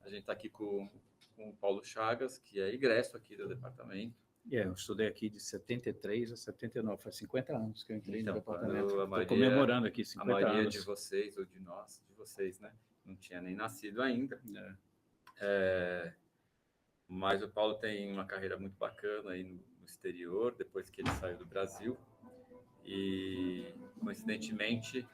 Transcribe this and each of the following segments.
A gente está aqui com o Paulo Chagas, que é egresso aqui do departamento. Eu estudei aqui de 73 a 79, faz 50 anos que eu entrei no departamento. Estou comemorando aqui 50 anos. A maioria de vocês, ou de nós, de vocês, né? Não tinha nem nascido ainda. Mas o Paulo tem uma carreira muito bacana aí no exterior, depois que ele saiu do Brasil. E, coincidentemente,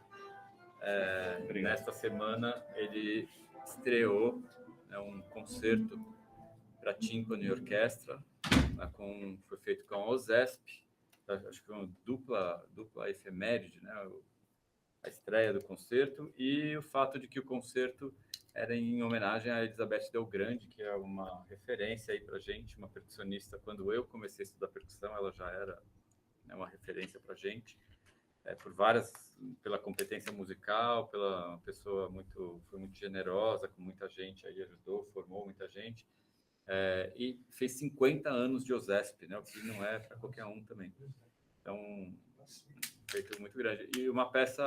nesta semana, ele estreou, né, um concerto para tímpano e orquestra, foi feito com a OSESP, acho que foi uma dupla efeméride, né, a estreia do concerto, e o fato de que o concerto era em homenagem a Elizabeth Del Grande, que é uma referência aí para a gente, uma percussionista. Quando eu comecei a estudar percussão, ela já era, né, uma referência para a gente, pela competência musical, pela uma pessoa foi muito generosa com muita gente, aí ajudou, formou muita gente, e fez 50 anos de OSESP, né, o que não é para qualquer um também. Então, um feito muito grande. E uma peça,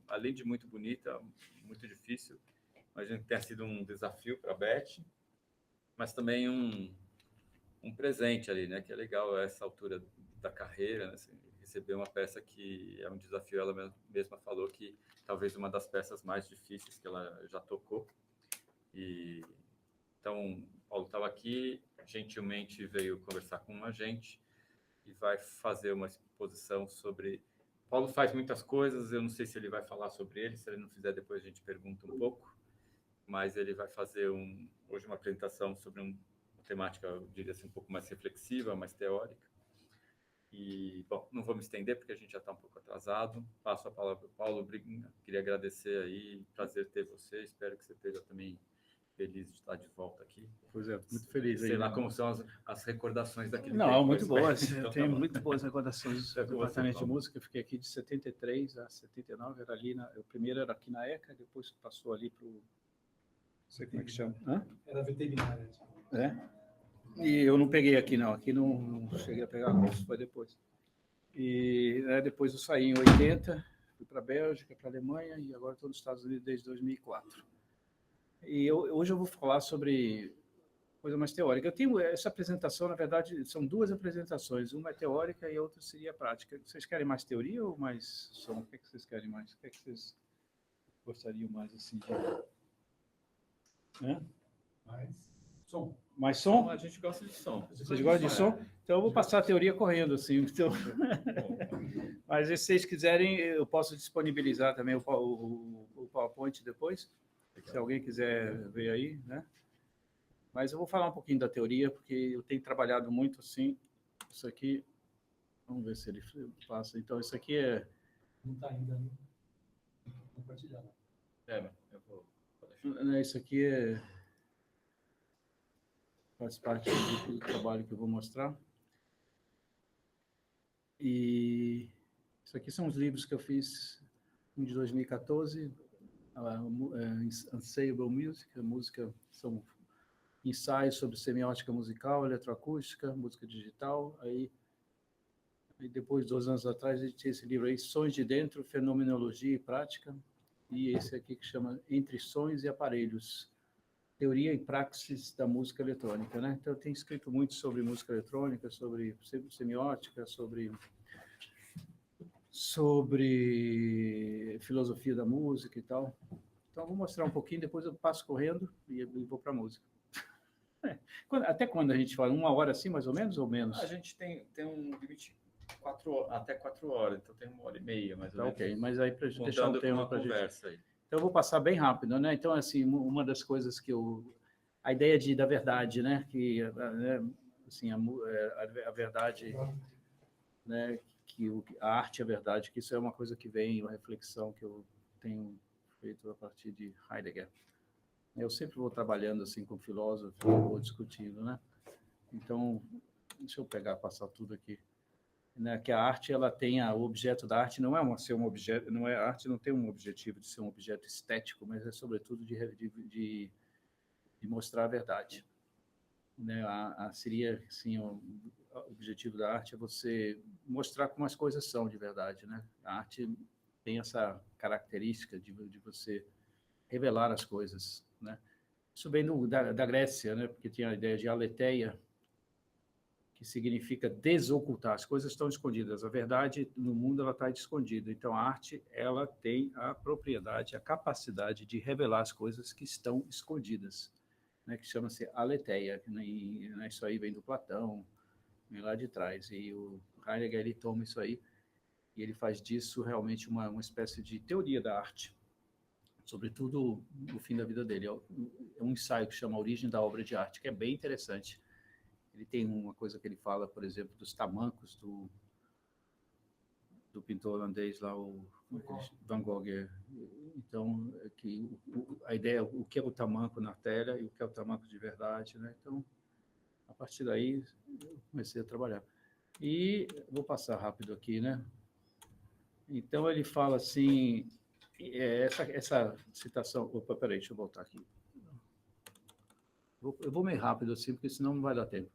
além de muito bonita, muito difícil, imagino que tenha sido um desafio para a Beth, mas também um presente ali, né, que é legal a essa altura da carreira, né, assim, receber uma peça que é um desafio. Ela mesma falou que talvez uma das peças mais difíceis que ela já tocou. E então, o Paulo estava aqui, gentilmente veio conversar com a gente e vai fazer uma exposição sobre... Paulo faz muitas coisas, eu não sei se ele vai falar sobre ele, se ele não fizer, depois a gente pergunta um pouco, mas ele vai fazer hoje uma apresentação sobre uma temática, eu diria assim, um pouco mais reflexiva, mais teórica. E, bom, não vou me estender, porque a gente já está um pouco atrasado. Passo a palavra para o Paulo. Queria agradecer aí, prazer ter você. Espero que você esteja também feliz de estar de volta aqui. Pois é, muito feliz. Sei lá como são as recordações daquele tempo. Não, muito boas. Então, tenho muito boas recordações do departamento de música. Eu fiquei aqui de 73 a 79. Era ali o primeiro era aqui na ECA, depois passou ali para o... Não sei como é que chama. Era veterinária. E eu não peguei aqui, não. Aqui não cheguei a pegar curso, foi depois. E depois eu saí em 80, fui para a Bélgica, para a Alemanha, e agora estou nos Estados Unidos desde 2004. E hoje eu vou falar sobre coisa mais teórica. Eu tenho essa apresentação, na verdade, são duas apresentações. Uma é teórica e a outra seria prática. Vocês querem mais teoria ou mais som? O que vocês querem mais? O que vocês gostariam mais, assim, de... Mais som. Mais som? A gente gosta de som. Vocês gostam de som? Então eu vou passar a teoria correndo, assim. Então... Mas se vocês quiserem, eu posso disponibilizar também o PowerPoint depois, se alguém quiser ver aí, né? Mas eu vou falar um pouquinho da teoria, porque eu tenho trabalhado muito assim. Isso aqui, vamos ver se ele passa. Então, isso aqui é... Não está ainda, né? Compartilhar. Eu vou... Isso aqui faz parte do trabalho que eu vou mostrar. E isso aqui são os livros que eu fiz de 2014, Unsayable Music, a música são ensaios sobre semiótica musical, eletroacústica, música digital. Aí depois, 2 anos atrás, a gente tinha esse livro aí, Sons de Dentro, Fenomenologia e Prática, e esse aqui que chama Entre Sons e Aparelhos, Teoria e Praxis da Música Eletrônica, né? Então, eu tenho escrito muito sobre música eletrônica, sobre semiótica, sobre filosofia da música e tal. Então, eu vou mostrar um pouquinho, depois eu passo correndo e vou para a música. Até quando a gente fala? 1 hora assim, mais ou menos, ou menos? A gente tem um limite até 4 horas, então tem 1h30, mais ou menos. Ok, mas aí para deixar um tema para a gente. Aí. Então, eu vou passar bem rápido, né? Então, assim, uma das coisas que a ideia da verdade, né? Que, assim, a verdade, né? Que a arte é verdade, que isso é uma coisa que vem, uma reflexão que eu tenho feito a partir de Heidegger. Eu sempre vou trabalhando assim com filósofos, vou discutindo, né? Então, deixa eu passar tudo aqui. Né, que a arte, ela tem o objeto da arte, não é ser um objeto, não é, a arte não tem um objetivo de ser um objeto estético, mas é sobretudo de mostrar a verdade. Né, seria assim, o objetivo da arte é você mostrar como as coisas são de verdade, né? A arte tem essa característica de você revelar as coisas, né? Isso vem da Grécia, né? Porque tinha a ideia de aletheia, que significa desocultar. As coisas estão escondidas. A verdade no mundo ela está escondida. Então a arte ela tem a propriedade, a capacidade de revelar as coisas que estão escondidas, né? Que chama-se aletheia. E, né, isso aí vem do Platão, vem lá de trás. E o Heidegger ele toma isso aí e ele faz disso realmente uma espécie de teoria da arte, sobretudo no fim da vida dele. É um ensaio que chama A Origem da Obra de Arte, que é bem interessante. Ele tem uma coisa que ele fala, por exemplo, dos tamancos do pintor holandês lá, o Van Gogh. Então, a ideia, o que é o tamanco na tela e o que é o tamanco de verdade, né? Então, a partir daí, eu comecei a trabalhar. E vou passar rápido aqui, né? Então, ele fala assim, essa citação... Opa, peraí, deixa eu voltar aqui. Eu vou meio rápido assim, porque senão não vai dar tempo.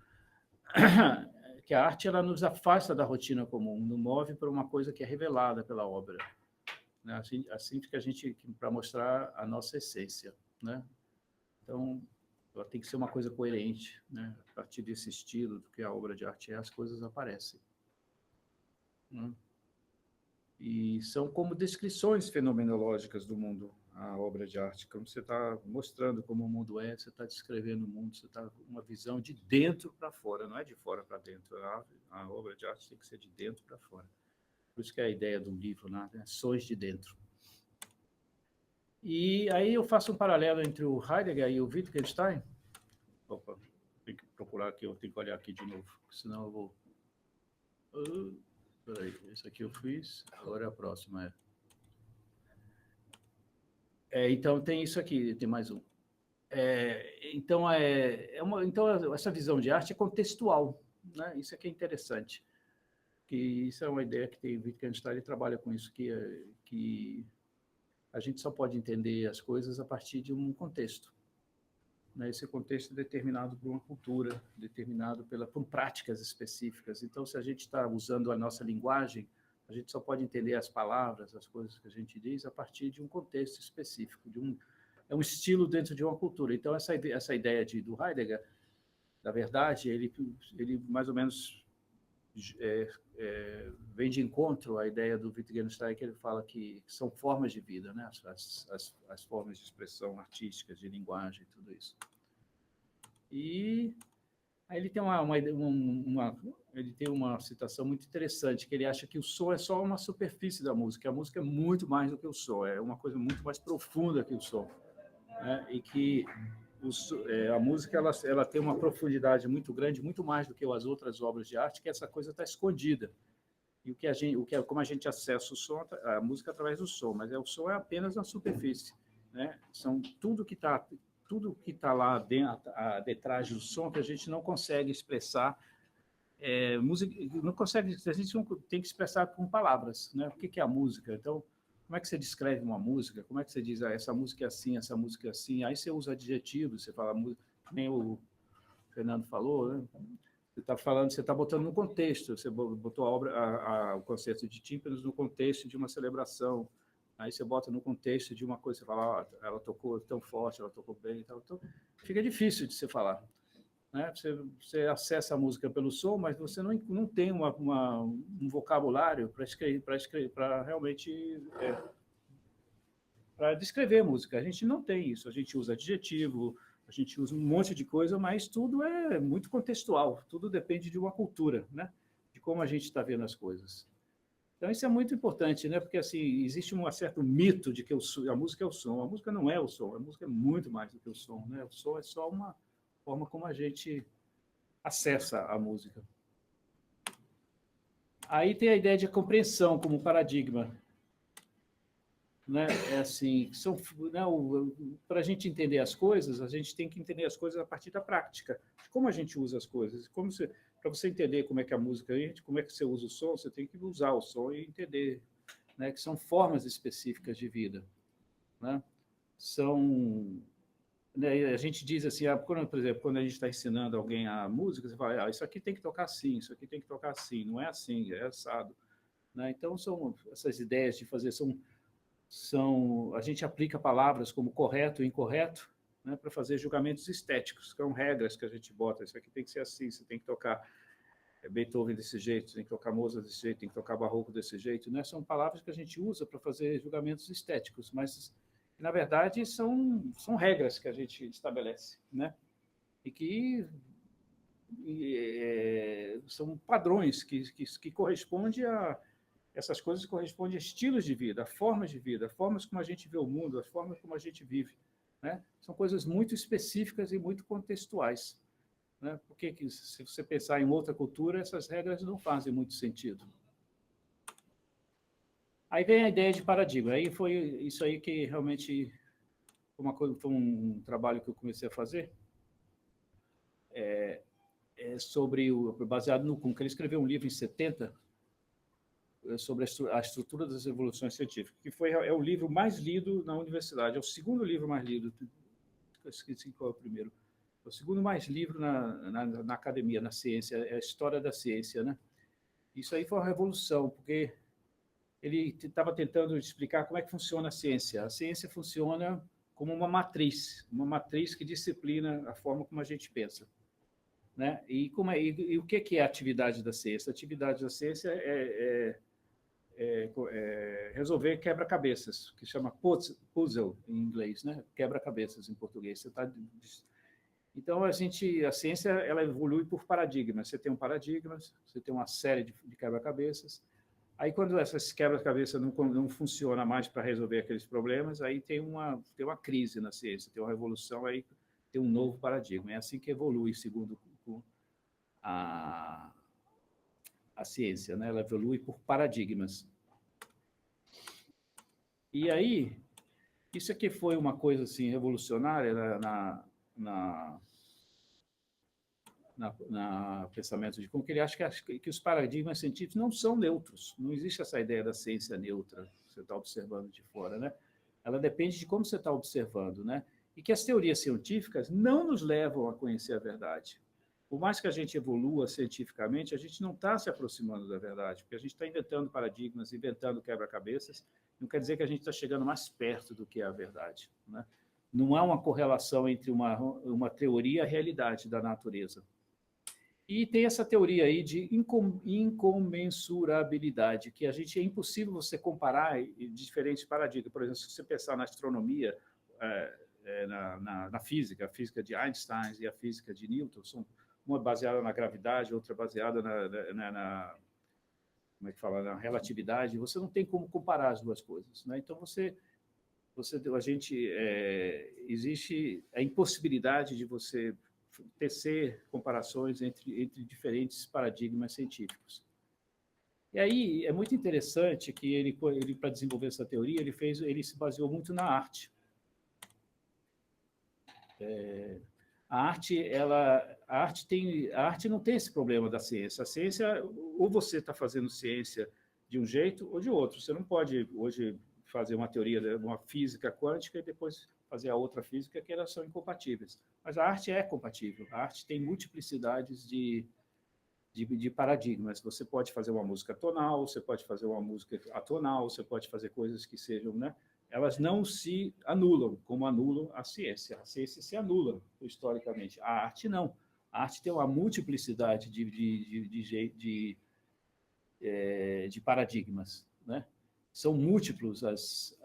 Que a arte ela nos afasta da rotina comum, nos move para uma coisa que é revelada pela obra, né? Assim que a gente para mostrar a nossa essência, né? Então ela tem que ser uma coisa coerente, né? A partir desse estilo do que a obra de arte é, as coisas aparecem, né? E são como descrições fenomenológicas do mundo, a obra de arte. Como você está mostrando como o mundo é, você está descrevendo o mundo, você está uma visão de dentro para fora, não é de fora para dentro. A obra de arte tem que ser de dentro para fora. Por isso que é a ideia do livro, né? Sons de dentro. E aí eu faço um paralelo entre o Heidegger e o Wittgenstein. Opa, tem que procurar aqui, eu tenho que olhar aqui de novo, senão eu vou... Peraí, esse aqui eu fiz, agora a próxima então, tem isso aqui, tem mais um. Então, essa visão de arte é contextual, né? Isso aqui é interessante. Que isso é uma ideia que tem o Wittgenstein, ele trabalha com isso, que a gente só pode entender as coisas a partir de um contexto, né? Esse contexto é determinado por uma cultura, determinado por práticas específicas. Então, se a gente está usando a nossa linguagem, a gente só pode entender as palavras, as coisas que a gente diz, a partir de um contexto específico, é um estilo dentro de uma cultura. Então, essa ideia do Heidegger, na verdade, ele mais ou menos vem de encontro à ideia do Wittgenstein, que ele fala que são formas de vida, né? As formas de expressão artísticas, de linguagem, tudo isso. E aí ele tem ele tem uma citação muito interessante, que ele acha que o som é só uma superfície da música, a música é muito mais do que o som, é uma coisa muito mais profunda que o som, né? E que a música ela tem uma profundidade muito grande, muito mais do que as outras obras de arte, que essa coisa está escondida. E como a gente acessa o som, a música através do som, mas o som é apenas uma superfície, né? São tudo que está lá detrás do som que a gente não consegue expressar. Música não consegue, a gente não tem que expressar com palavras, né? O que é a música? Então, como é que você descreve uma música? Como é que você diz, essa música é assim, essa música é assim? Aí você usa adjetivos, você fala, nem o Fernando falou, né? Você está botando no contexto, você botou o conceito de tímpanos no contexto de uma celebração. Aí você bota no contexto de uma coisa, você fala, ela tocou tão forte, ela tocou bem e tal. Então, fica difícil de você falar, né? Você acessa a música pelo som, mas você não tem um vocabulário para realmente para descrever a música. A gente não tem isso. A gente usa adjetivo, a gente usa um monte de coisa, mas tudo é muito contextual. Tudo depende de uma cultura, né? De como a gente está vendo as coisas. Então, isso é muito importante, né? Porque assim, existe um certo mito de que a música é o som. A música não é o som, a música é muito mais do que o som, né? O som é só uma forma como a gente acessa a música. Aí tem a ideia de compreensão como paradigma, né? Assim, né, para a gente entender as coisas, a gente tem que entender as coisas a partir da prática. Como a gente usa as coisas, para você entender como é que a música, como é que você usa o som, você tem que usar o som e entender, né, que são formas específicas de vida, né? Né, a gente diz assim, por exemplo, quando a gente está ensinando alguém a música, você fala, isso aqui tem que tocar assim, isso aqui tem que tocar assim, não é assim, é assado, né? Então, são essas ideias de fazer, a gente aplica palavras como correto e incorreto, né, para fazer julgamentos estéticos, que são regras que a gente bota. Isso aqui tem que ser assim, você tem que tocar Beethoven desse jeito, tem que tocar Mozart desse jeito, tem que tocar Barroco desse jeito, né? São palavras que a gente usa para fazer julgamentos estéticos, mas, na verdade, são regras que a gente estabelece, né? E que são padrões que correspondem a... Essas coisas correspondem a estilos de vida, a formas de vida, a formas como a gente vê o mundo, as formas como a gente vive, né? São coisas muito específicas e muito contextuais, né? Porque se você pensar em outra cultura, essas regras não fazem muito sentido. Aí vem a ideia de paradigma. Aí foi isso aí que realmente foi um trabalho que eu comecei a fazer, baseado no Kuhn, que ele escreveu um livro em 70 sobre a estrutura das evoluções científicas, que é o livro mais lido na universidade, é o segundo livro mais lido, eu esqueci qual é o primeiro. O segundo mais livro na academia, na ciência, é a história da ciência, né? Isso aí foi uma revolução, porque ele estava tentando explicar como é que funciona a ciência. A ciência funciona como uma matriz que disciplina a forma como a gente pensa, né? E o que é a atividade da ciência? A atividade da ciência é resolver quebra-cabeças, que chama puzzle em inglês, né? Quebra-cabeças em português. Então, a ciência ela evolui por paradigmas. Você tem um paradigma, você tem uma série de quebra-cabeças. Aí, quando essas quebra-cabeças não funcionam mais para resolver aqueles problemas, aí tem uma crise na ciência, tem uma revolução, aí tem um novo paradigma. É assim que evolui, segundo a ciência, né? Ela evolui por paradigmas. E aí, isso aqui foi uma coisa assim revolucionária na pensamento de Kuhn, que ele acha que os paradigmas científicos não são neutros. Não existe essa ideia da ciência neutra que você está observando de fora, né? Ela depende de como você está observando, né? E que as teorias científicas não nos levam a conhecer a verdade. Por mais que a gente evolua cientificamente, a gente não está se aproximando da verdade, porque a gente está inventando paradigmas, inventando quebra-cabeças, não quer dizer que a gente está chegando mais perto do que é a verdade, né? Não há uma correlação entre uma teoria e a realidade da natureza. E tem essa teoria aí de incomensurabilidade, que é impossível você comparar diferentes paradigmas. Por exemplo, se você pensar na astronomia, na física, a física de Einstein e a física de Newton, uma baseada na gravidade, outra baseada como é que fala, na relatividade. Você não tem como comparar as duas coisas, né? Então, existe a impossibilidade de você tecer comparações entre diferentes paradigmas científicos. E aí é muito interessante que ele para desenvolver essa teoria, ele se baseou muito na arte. A arte não tem esse problema da ciência. A ciência, ou você está fazendo ciência de um jeito ou de outro. Você não pode hoje fazer uma teoria, uma física quântica e depois fazer a outra física, que elas são incompatíveis. Mas a arte é compatível. A arte tem multiplicidades de paradigmas. Você pode fazer uma música tonal, você pode fazer uma música atonal, você pode fazer coisas que sejam, né? Elas não se anulam, como anulam a ciência. A ciência se anula, historicamente. A arte não. A arte tem uma multiplicidade de paradigmas, né? São múltiplos as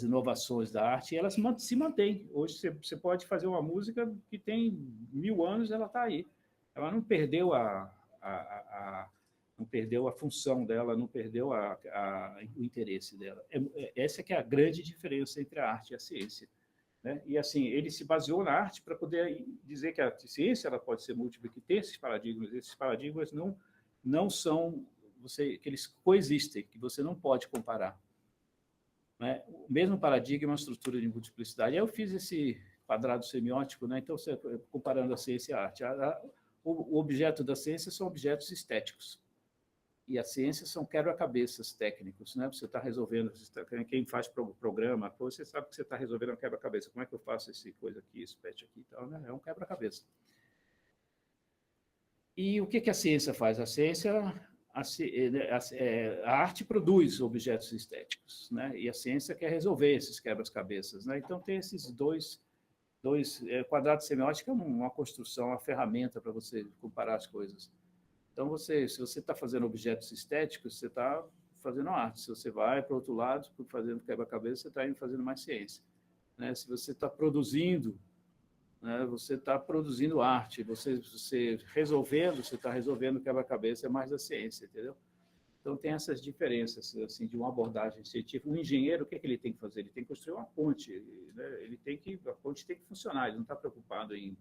inovações da arte e elas se mantêm. Hoje você pode fazer uma música que tem 1000 anos, ela está aí. Ela não perdeu não perdeu a função dela, não perdeu o interesse dela. Essa que é a grande diferença entre a arte e a ciência, né? E assim, ele se baseou na arte para poder dizer que a ciência ela pode ser múltipla, que tem esses paradigmas não são que eles coexistem, que você não pode comparar, né? O mesmo paradigma é uma estrutura de multiplicidade. Aí eu fiz esse quadrado semiótico, né? Então, comparando a ciência e a arte, o objeto da ciência são objetos estéticos e a ciência são quebra-cabeças técnicos, né? Você está resolvendo, quem faz programa, você sabe que você está resolvendo um quebra-cabeça. Como é que eu faço essa coisa aqui, esse patch aqui e tal, né? É um quebra-cabeça. E o que a ciência faz? A arte produz objetos estéticos, né? E a ciência quer resolver esses quebra-cabeças, né? Então tem esses dois Quadrado semiótico é uma construção, uma ferramenta para você comparar as coisas. Então, se você está fazendo objetos estéticos, você está fazendo arte. Se você vai para o outro lado, fazendo quebra-cabeça, você está indo fazendo mais ciência. Né? Se você está produzindo, né, você está produzindo arte. Você resolvendo, você está resolvendo quebra-cabeça, é mais da ciência, entendeu? Então, tem essas diferenças assim, de uma abordagem científica. Um engenheiro, o que ele tem que fazer? Ele tem que construir uma ponte. Né? A ponte tem que funcionar. Ele não está preocupado em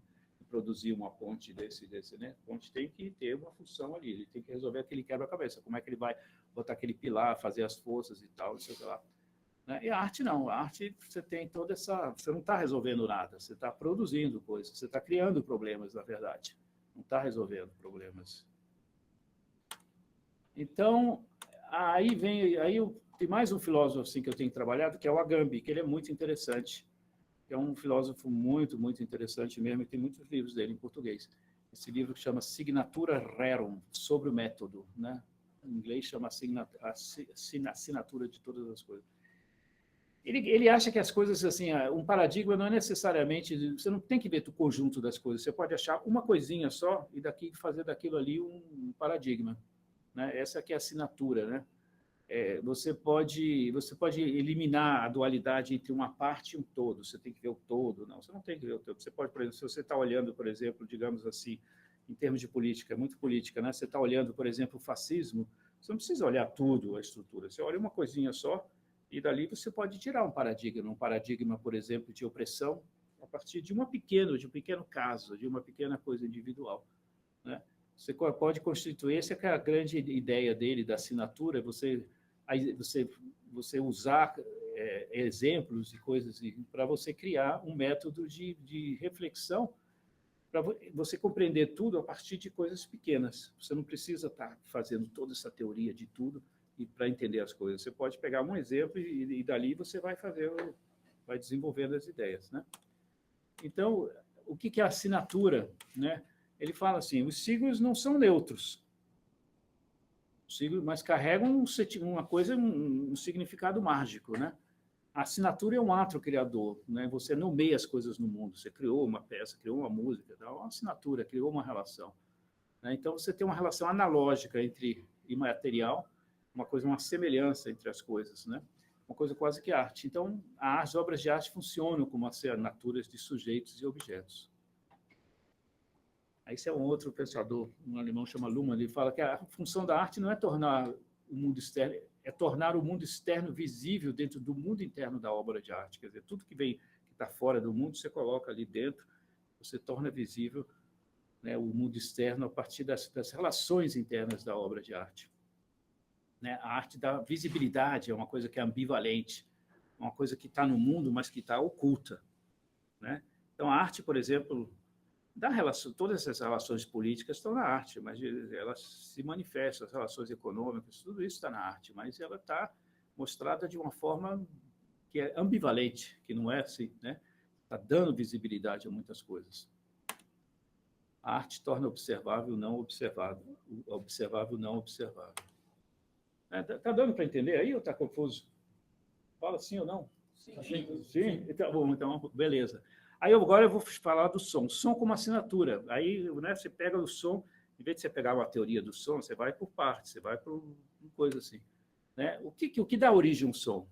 produzir uma ponte desse, né? A ponte tem que ter uma função ali. Ele tem que resolver aquele quebra-cabeça. Como é que ele vai botar aquele pilar, fazer as forças e tal, não sei o que lá. Né? E a arte não. A arte, você tem toda essa... Você não está resolvendo nada. Você está produzindo coisas. Você está criando problemas, na verdade. Não está resolvendo problemas. Então, tem mais um filósofo assim, que eu tenho trabalhado, que é o Agamben, que ele é muito interessante. É um filósofo muito, muito interessante mesmo, e tem muitos livros dele em português. Esse livro que chama Signatura Rerum, sobre o método. Né? Em inglês chama Assinatura de Todas as Coisas. Ele acha que as coisas, assim, um paradigma não é necessariamente... Você não tem que ver o conjunto das coisas. Você pode achar uma coisinha só e fazer daquilo ali um paradigma. Né? Essa aqui é a assinatura. Né? Você pode eliminar a dualidade entre uma parte e um todo. Você tem que ver o todo. Não, você não tem que ver o todo. Você pode, por exemplo, se você está olhando, por exemplo, digamos assim, em termos de política, muito política, né? Você está olhando, por exemplo, o fascismo, você não precisa olhar tudo, a estrutura. Você olha uma coisinha só e dali você pode tirar um paradigma, por exemplo, de opressão, a partir de um pequeno caso, de uma pequena coisa individual. Né? Você pode constituir, essa é a grande ideia dele, da assinatura, você usar exemplos e coisas para você criar um método de reflexão, para você compreender tudo a partir de coisas pequenas. Você não precisa estar fazendo toda essa teoria de tudo para entender as coisas. Você pode pegar um exemplo e dali você vai desenvolvendo as ideias. Né? Então, o que é a assinatura? Né? Ele fala assim, os signos não são neutros, mas carregam uma coisa, um significado mágico. Né? A assinatura é um ato criador. Né? Você nomeia as coisas no mundo. Você criou uma peça, criou uma música, uma assinatura, criou uma relação. Né? Então, você tem uma relação analógica entre imaterial, uma semelhança entre as coisas. Né? Uma coisa quase que arte. Então, as obras de arte funcionam como assinaturas de sujeitos e objetos. Esse é um outro pensador, um alemão chama Luhmann, ele fala que a função da arte não é tornar o mundo externo, é tornar o mundo externo visível dentro do mundo interno da obra de arte. Quer dizer, tudo que está fora do mundo, você coloca ali dentro, você torna visível, né, o mundo externo a partir das relações internas da obra de arte. Né? A arte dá visibilidade, é uma coisa que é ambivalente, uma coisa que está no mundo, mas que está oculta. Né? Então, a arte, por exemplo... todas essas relações políticas estão na arte, mas elas se manifestam, as relações econômicas, tudo isso está na arte, mas ela está mostrada de uma forma que é ambivalente, que não é assim, né? Está dando visibilidade a muitas coisas. A arte torna observável não observado, observável não observável. Está dando para entender aí ou está confuso? Fala sim ou não? Sim. Sim? Então, beleza. Aí agora eu vou falar do som. Som como assinatura. Aí, né, você pega o som, em vez de você pegar uma teoria do som, você vai por partes, você vai por uma coisa assim. Né? O que dá origem a um som?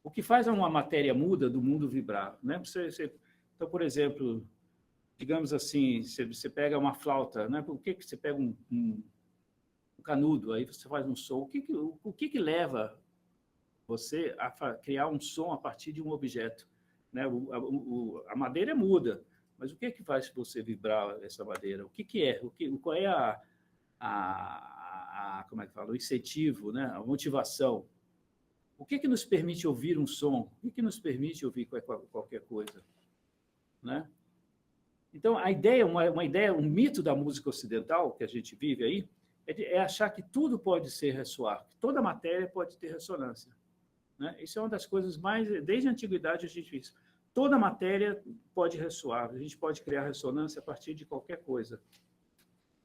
O que faz uma matéria muda do mundo vibrar? Né? Então, por exemplo, digamos assim, você pega uma flauta, né? Por que você pega um canudo, aí você faz um som? O que leva você a criar um som a partir de um objeto? Né? A madeira é muda, mas o que faz você vibrar essa madeira? O que é? Qual é como é que fala? O incentivo, né? A motivação? O que nos permite ouvir um som? O que nos permite ouvir qualquer coisa? Né? Então, a ideia, um mito da música ocidental que a gente vive aí, é achar que tudo pode ser ressoar, que toda matéria pode ter ressonância. Né? Isso é uma das coisas mais... Desde a antiguidade a gente vê isso. Toda matéria pode ressoar, a gente pode criar ressonância a partir de qualquer coisa.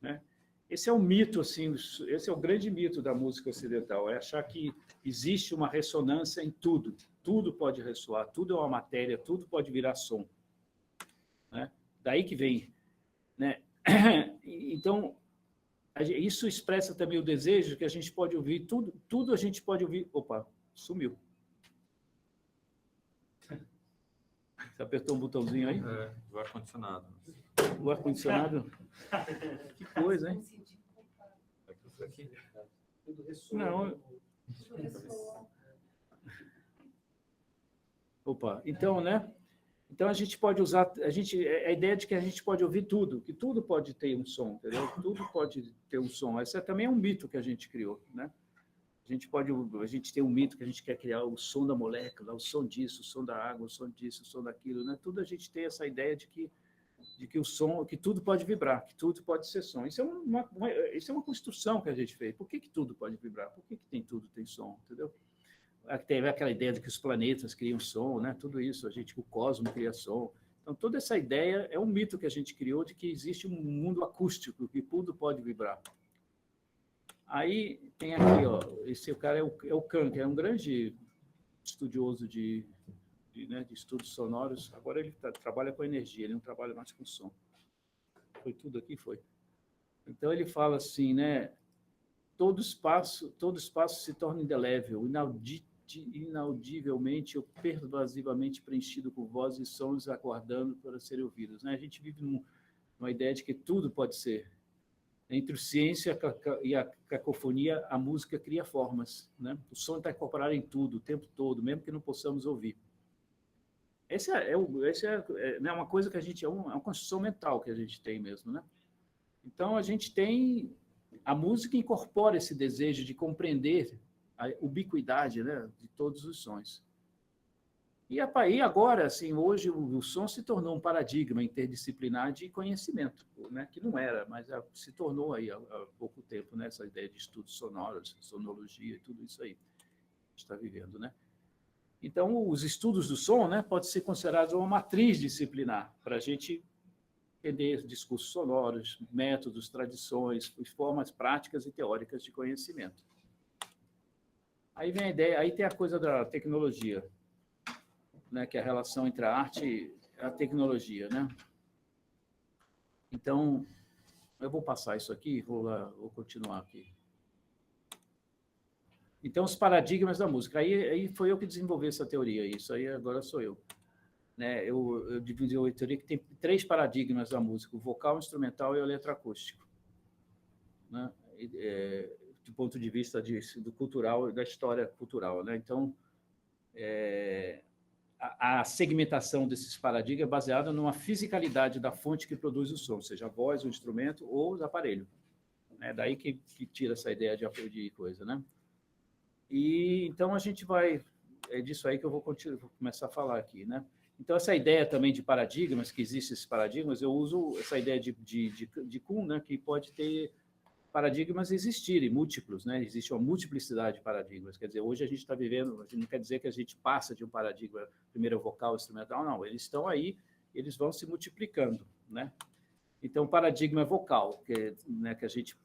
Né? Esse é o mito, assim, esse é o grande mito da música ocidental, é achar que existe uma ressonância em tudo. Tudo pode ressoar, tudo é uma matéria, tudo pode virar som. Né? Daí que vem. Né? Então, isso expressa também o desejo que a gente pode ouvir, tudo a gente pode ouvir. Opa, sumiu. Você apertou um botãozinho aí? É, o ar-condicionado. O ar-condicionado? Que coisa, hein? Aqui. Tudo ressoa. Não. Opa, então, né? Então a gente pode usar, a ideia de que a gente pode ouvir tudo, que tudo pode ter um som, entendeu? Tudo pode ter um som. Esse também é um mito que a gente criou, né? A gente tem um mito que a gente quer criar o som da molécula, o som disso, o som da água, o som disso, o som daquilo, né? Tudo a gente tem essa ideia de que o som, que tudo pode vibrar, que tudo pode ser som. Isso é uma construção que a gente fez. Por que tudo pode vibrar? Por que tem tem som, entendeu? Teve aquela ideia de que os planetas criam som, né? Tudo isso, o cosmos cria som. Então, toda essa ideia é um mito que a gente criou de que existe um mundo acústico, que tudo pode vibrar. Aí tem aqui, ó, esse cara é o Kahn, que é um grande estudioso de estudos sonoros. Agora ele trabalha com energia, ele não trabalha mais com som. Foi tudo aqui, foi. Então ele fala assim, né? Todo espaço se torna indelével, inaudivelmente ou pervasivamente preenchido por vozes e sons aguardando para serem ouvidos. Né? A gente vive numa ideia de que tudo pode ser. Entre o ciência e a cacofonia, a música cria formas. Né? O som está incorporado em tudo, o tempo todo, mesmo que não possamos ouvir. Essa é uma coisa que a gente... É uma construção mental que a gente tem mesmo. Né? Então, a gente tem... A música incorpora esse desejo de compreender a ubiquidade, né, de todos os sons. E agora, assim, hoje o som se tornou um paradigma interdisciplinar de conhecimento, né, que não era, mas se tornou aí há pouco tempo, né, essa ideia de estudos sonoros, sonologia e tudo isso aí que a gente está vivendo, né? Então, os estudos do som, né, pode ser considerados uma matriz disciplinar para a gente entender discursos sonoros, métodos, tradições, formas práticas e teóricas de conhecimento. Aí vem a ideia, aí tem a coisa da tecnologia, né, que é a relação entre a arte e a tecnologia, né? Então, eu vou passar isso aqui, vou continuar aqui. Então, os paradigmas da música. Aí foi eu que desenvolvi essa teoria, isso aí agora sou eu. Né, eu dividi a teoria que tem 3 paradigmas da música, o vocal, o instrumental e o eletroacústico. Né? Do ponto de vista do cultural e da história cultural. Né? Então, a segmentação desses paradigmas é baseada numa fisicalidade da fonte que produz o som, seja a voz, o instrumento ou o aparelho. É daí que tira essa ideia de coisa. Né? E, então, a gente vai... É disso aí que eu vou começar a falar aqui. Né? Então, essa ideia também de paradigmas, que existem esses paradigmas, eu uso essa ideia de Kuhn, né, que pode ter paradigmas existirem, múltiplos, né? Existe uma multiplicidade de paradigmas. Quer dizer, hoje a gente está vivendo, não quer dizer que a gente passa de um paradigma, primeiro vocal, instrumental, não. Eles estão aí, eles vão se multiplicando. Né? Então, paradigma vocal, que a gente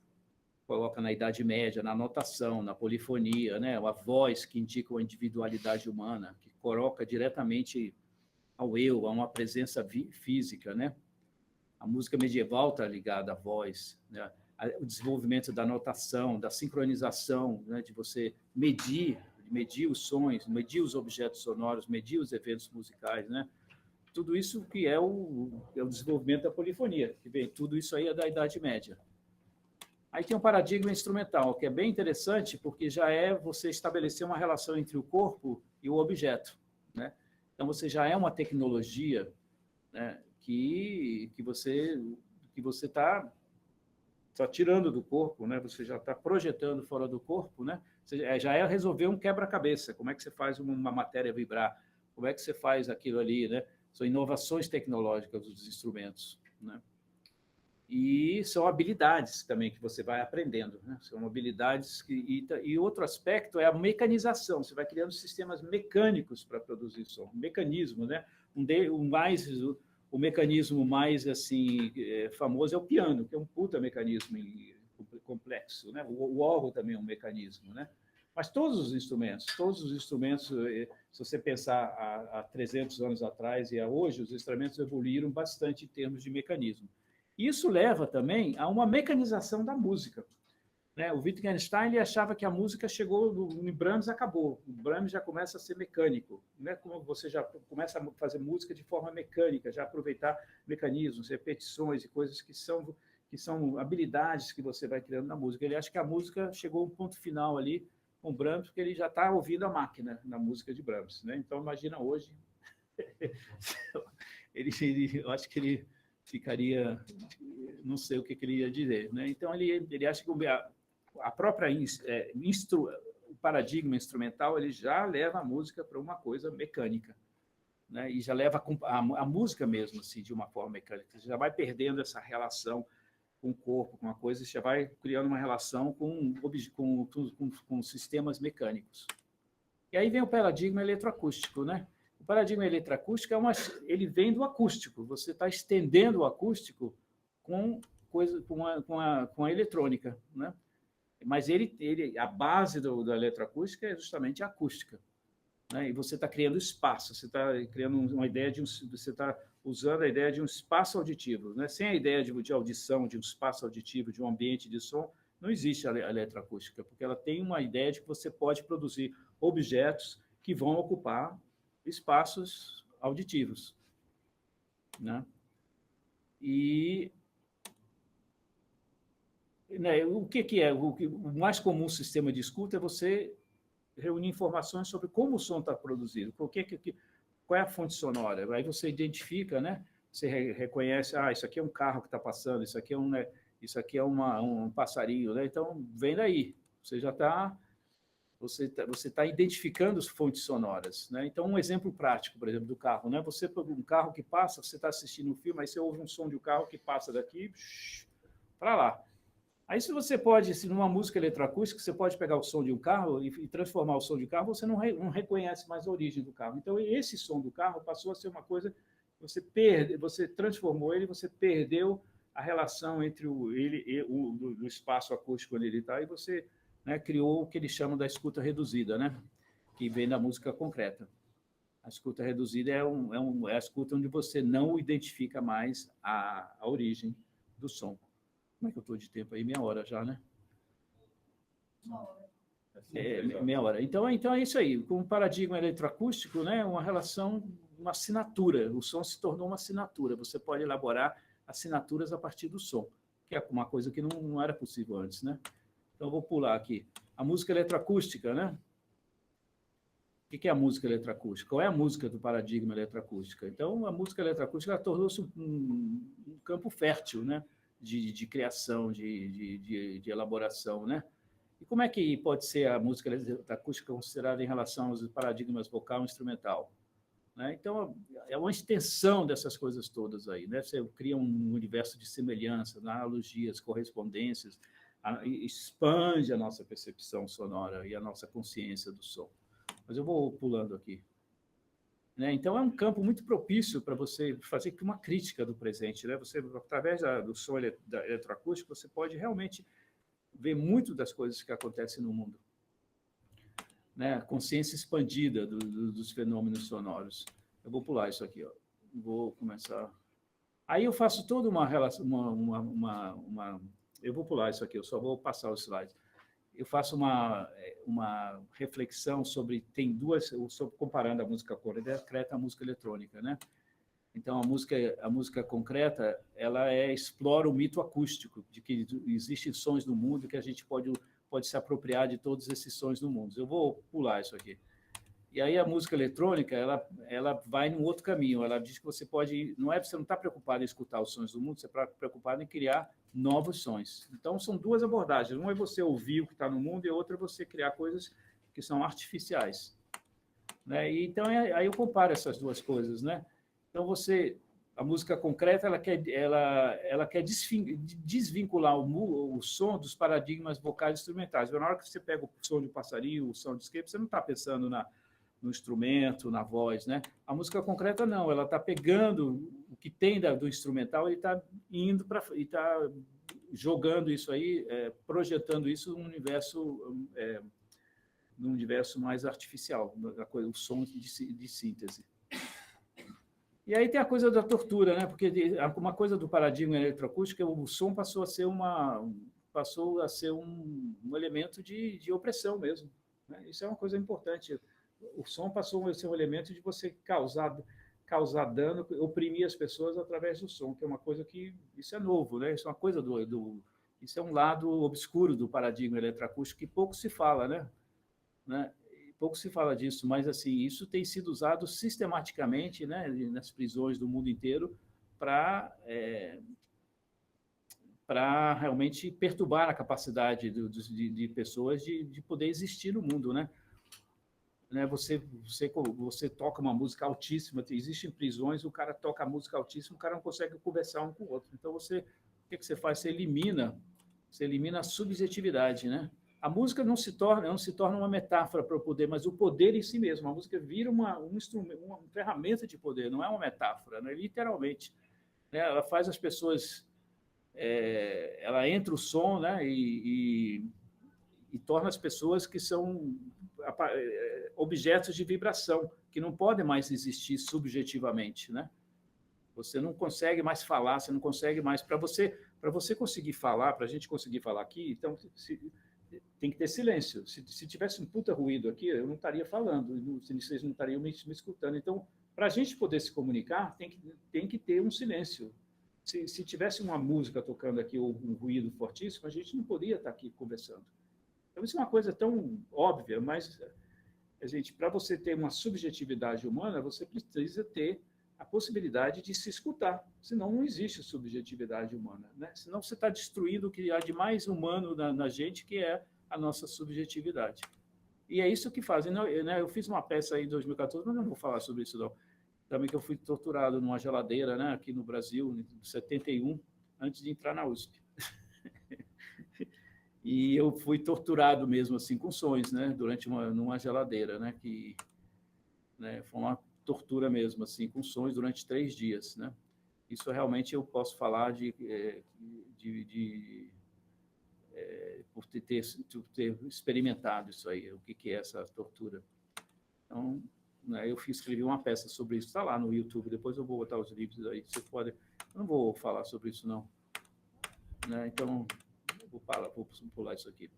coloca na Idade Média, na notação, na polifonia, né? A voz que indica a individualidade humana, que coloca diretamente ao eu, a uma presença física, né? A música medieval está ligada à voz, né? O desenvolvimento da notação, da sincronização, né? De você medir os sons, medir os objetos sonoros, medir os eventos musicais, né? Tudo isso que é o desenvolvimento da polifonia, que vem, tudo isso aí é da Idade Média. Aí tem um paradigma instrumental, que é bem interessante, porque já é você estabelecer uma relação entre o corpo e o objeto, né? Então, você já é uma tecnologia, né, que você está tirando do corpo, né? Você já está projetando fora do corpo, né? Já é resolver um quebra-cabeça. Como é que você faz uma matéria vibrar? Como é que você faz aquilo ali, né? São inovações tecnológicas dos instrumentos, né? E são habilidades também que você vai aprendendo, né? São habilidades e outro aspecto é a mecanização. Você vai criando sistemas mecânicos para produzir som, mecanismo, né? O mecanismo mais assim famoso é o piano, que é um puta mecanismo complexo, né? O órgão também é um mecanismo, né? Mas todos os instrumentos, se você pensar há 300 anos atrás e a hoje, os instrumentos evoluíram bastante em termos de mecanismo. Isso leva também a uma mecanização da música, né? O Wittgenstein ele achava que a música chegou no Brahms, acabou. O Brahms já começa a ser mecânico, né? Como você já começa a fazer música de forma mecânica, já aproveitar mecanismos, repetições e coisas que são habilidades que você vai criando na música. Ele acha que a música chegou a um ponto final ali com o Brahms, porque ele já está ouvindo a máquina na música de Brahms, né? Então imagina hoje, eu acho que ele ficaria, não sei o que ele ia dizer, né? Então ele acha que a própria o paradigma instrumental ele já leva a música para uma coisa mecânica, né? E já leva a música mesmo assim de uma forma mecânica. Você já vai perdendo essa relação com o corpo, com a coisa, você já vai criando uma relação com sistemas mecânicos. E aí vem o paradigma eletroacústico, né? O paradigma eletroacústico ele vem do acústico. Você está estendendo o acústico com a eletrônica, né? Mas a base da eletroacústica é justamente a acústica, né? E você está criando espaço, você está criando uma ideia você está usando a ideia de um espaço auditivo, né? Sem a ideia de audição, de um espaço auditivo, de um ambiente de som, não existe a eletroacústica, porque ela tem uma ideia de que você pode produzir objetos que vão ocupar espaços auditivos, né? E né, o que é? O mais comum sistema de escuta é você reunir informações sobre como o som está produzido, qual é a fonte sonora. Aí você identifica, né? Você reconhece, isso aqui é um carro que está passando, isso aqui é um passarinho, né? Então, vem daí. Você tá identificando as fontes sonoras, né? Então, um exemplo prático, por exemplo, do carro, né? Um carro que passa, você está assistindo um filme, aí você ouve um som de um carro que passa daqui para lá. Aí, se você pode, numa música eletroacústica, você pode pegar o som de um carro e transformar o som de carro, você não reconhece mais a origem do carro. Então, esse som do carro passou a ser uma coisa que você transformou ele, você perdeu a relação entre o espaço acústico onde ele está e você, né, criou o que eles chamam da escuta reduzida, né, que vem da música concreta. A escuta reduzida é a escuta onde você não identifica mais a origem do som. Como é que eu estou de tempo aí? 30 já, né? 30. Então é isso aí. Com o paradigma eletroacústico, né, uma relação, uma assinatura. O som se tornou uma assinatura. Você pode elaborar assinaturas a partir do som, que é uma coisa que não era possível antes, né? Então, eu vou pular aqui. A música eletroacústica, né? O que é a música eletroacústica? Qual é a música do paradigma eletroacústica? Então, a música eletroacústica tornou-se um campo fértil, né? De criação, de elaboração, né? E como é que pode ser a música eletroacústica considerada em relação aos paradigmas vocal e instrumental? Né? Então, é uma extensão dessas coisas todas aí, né? Você cria um universo de semelhança, analogias, correspondências, expande a nossa percepção sonora e a nossa consciência do som. Mas eu vou pulando aqui. Né? Então, é um campo muito propício para você fazer uma crítica do presente. Né? Você, através do som eletroacústico, você pode realmente ver muito das coisas que acontecem no mundo. Né? A consciência expandida dos fenômenos sonoros. Eu vou pular isso aqui. Ó. Vou começar... Aí eu faço toda uma relação... Eu vou pular isso aqui, eu só vou passar os slides. Eu faço uma reflexão sobre comparando a música concreta à música eletrônica, né? Então a música concreta ela explora o mito acústico de que existem sons no mundo que a gente pode se apropriar de todos esses sons no mundo. Eu vou pular isso aqui. E aí a música eletrônica ela vai num outro caminho. Ela diz que você você não está preocupado em escutar os sons do mundo, você está preocupado em criar novos sons. Então são duas abordagens. Uma é você ouvir o que está no mundo e a outra é você criar coisas que são artificiais. Né? E então aí eu comparo essas duas coisas, né? Então a música concreta ela quer desvincular o som dos paradigmas vocais instrumentais. Na hora que você pega o som de passarinho, o som de escape, você não está pensando no instrumento, na voz, né? A música concreta não, ela está pegando o que tem do instrumental e está indo e está jogando isso aí, projetando isso num universo num universo mais artificial, o som de síntese. E aí tem a coisa da tortura, né? Porque uma coisa do paradigma eletroacústico é o som passou a ser um elemento de opressão mesmo, né? Isso é uma coisa importante. O som passou a ser um elemento de você causar dano, oprimir as pessoas através do som, que é uma coisa que isso é novo, né? Isso é uma coisa isso é um lado obscuro do paradigma eletroacústico que pouco se fala, né? Pouco se fala disso, mas assim, isso tem sido usado sistematicamente, né, nas prisões do mundo inteiro para realmente perturbar a capacidade de pessoas de poder existir no mundo, né? Você toca uma música altíssima, existem prisões, o cara toca a música altíssima, o cara não consegue conversar um com o outro. Então, o que você faz? Você elimina a subjetividade, né? A música não se torna uma metáfora para o poder, mas o poder em si mesmo. A música vira um instrumento, uma ferramenta de poder, não é uma metáfora, né? Literalmente. Né? Ela faz as pessoas... ela entra o som, né? E torna as pessoas que são objetos de vibração, que não podem mais existir subjetivamente, né? Você não consegue mais falar, você não consegue mais... Para você conseguir falar, para a gente conseguir falar aqui, então... tem que ter silêncio. Se tivesse um puta ruído aqui, eu não estaria falando, vocês não estariam me escutando. Então, para a gente poder se comunicar, tem que ter um silêncio. Se tivesse uma música tocando aqui ou um ruído fortíssimo, a gente não poderia estar aqui conversando. Então, isso é uma coisa tão óbvia, mas, para você ter uma subjetividade humana, você precisa ter a possibilidade de se escutar, senão não existe subjetividade humana, né? Senão você está destruindo o que há de mais humano na gente, que é a nossa subjetividade. E é isso que fazem, né? Eu fiz uma peça aí em 2014, mas não vou falar sobre isso não. Também que eu fui torturado numa geladeira, né, aqui no Brasil, em 71, antes de entrar na USP. E eu fui torturado mesmo assim com sons, né, numa geladeira, né, que, né, foi uma tortura mesmo, assim, com sons durante 3 dias, né? Isso realmente eu posso falar por ter experimentado isso aí, o que é essa tortura. Então, né, eu escrevi uma peça sobre isso, está lá no YouTube, depois eu vou botar os livros aí, você pode... Eu não vou falar sobre isso, não. Né? Então, vou pular isso aqui.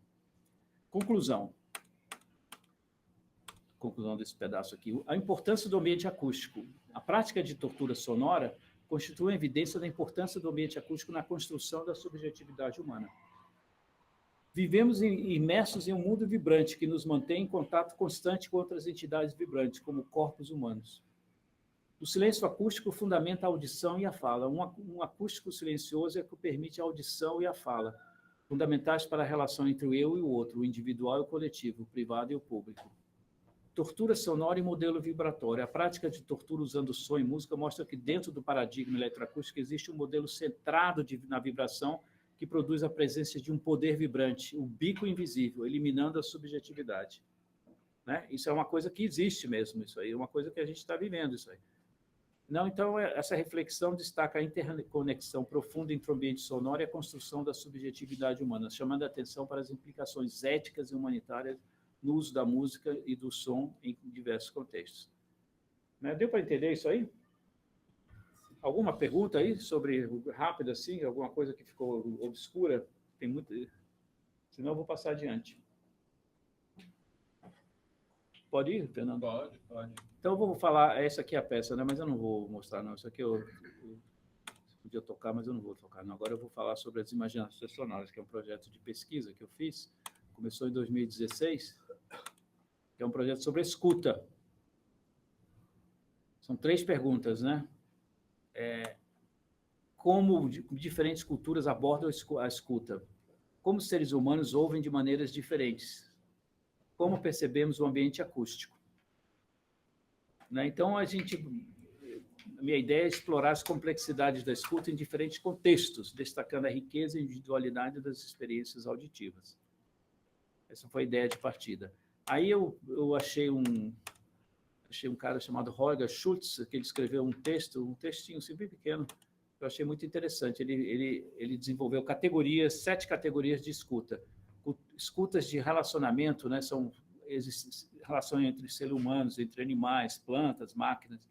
Conclusão desse pedaço aqui. A importância do ambiente acústico. A prática de tortura sonora constitui uma evidência da importância do ambiente acústico na construção da subjetividade humana. Vivemos imersos em um mundo vibrante que nos mantém em contato constante com outras entidades vibrantes, como corpos humanos. O silêncio acústico fundamenta a audição e a fala. Um acústico silencioso é que permite a audição e a fala, fundamentais para a relação entre o eu e o outro, o individual e o coletivo, o privado e o público. Tortura sonora e modelo vibratório. A prática de tortura usando som e música mostra que dentro do paradigma eletroacústico existe um modelo centrado na vibração que produz a presença de um poder vibrante, o bico invisível, eliminando a subjetividade. Né? Isso é uma coisa que existe mesmo, isso aí é uma coisa que a gente está vivendo, isso aí. Não, então, essa reflexão destaca a interconexão profunda entre o ambiente sonoro e a construção da subjetividade humana, chamando a atenção para as implicações éticas e humanitárias no uso da música e do som em diversos contextos. Né? Deu para entender isso aí? Alguma pergunta aí sobre, rápido assim, alguma coisa que ficou obscura? Tem muito... Senão eu vou passar adiante. Pode ir, Fernando? Pode. Então eu vou falar, essa aqui é a peça, né? Mas eu não vou mostrar, não. Isso aqui eu podia tocar, mas eu não vou tocar. Não. Agora eu vou falar sobre as imaginações sonoras, que é um projeto de pesquisa que eu fiz. Começou em 2016, que é um projeto sobre escuta. São 3 perguntas, né? Como diferentes culturas abordam a escuta? Como os seres humanos ouvem de maneiras diferentes? Como percebemos o ambiente acústico? Né? Então, a minha ideia é explorar as complexidades da escuta em diferentes contextos, destacando a riqueza e individualidade das experiências auditivas. Essa foi a ideia de partida. Aí eu achei um cara chamado Holger Schultz, que ele escreveu um textinho assim, bem pequeno, que eu achei muito interessante. Ele desenvolveu 7 categorias de escuta. Escutas de relacionamento, né, são relação entre seres humanos, entre animais, plantas, máquinas,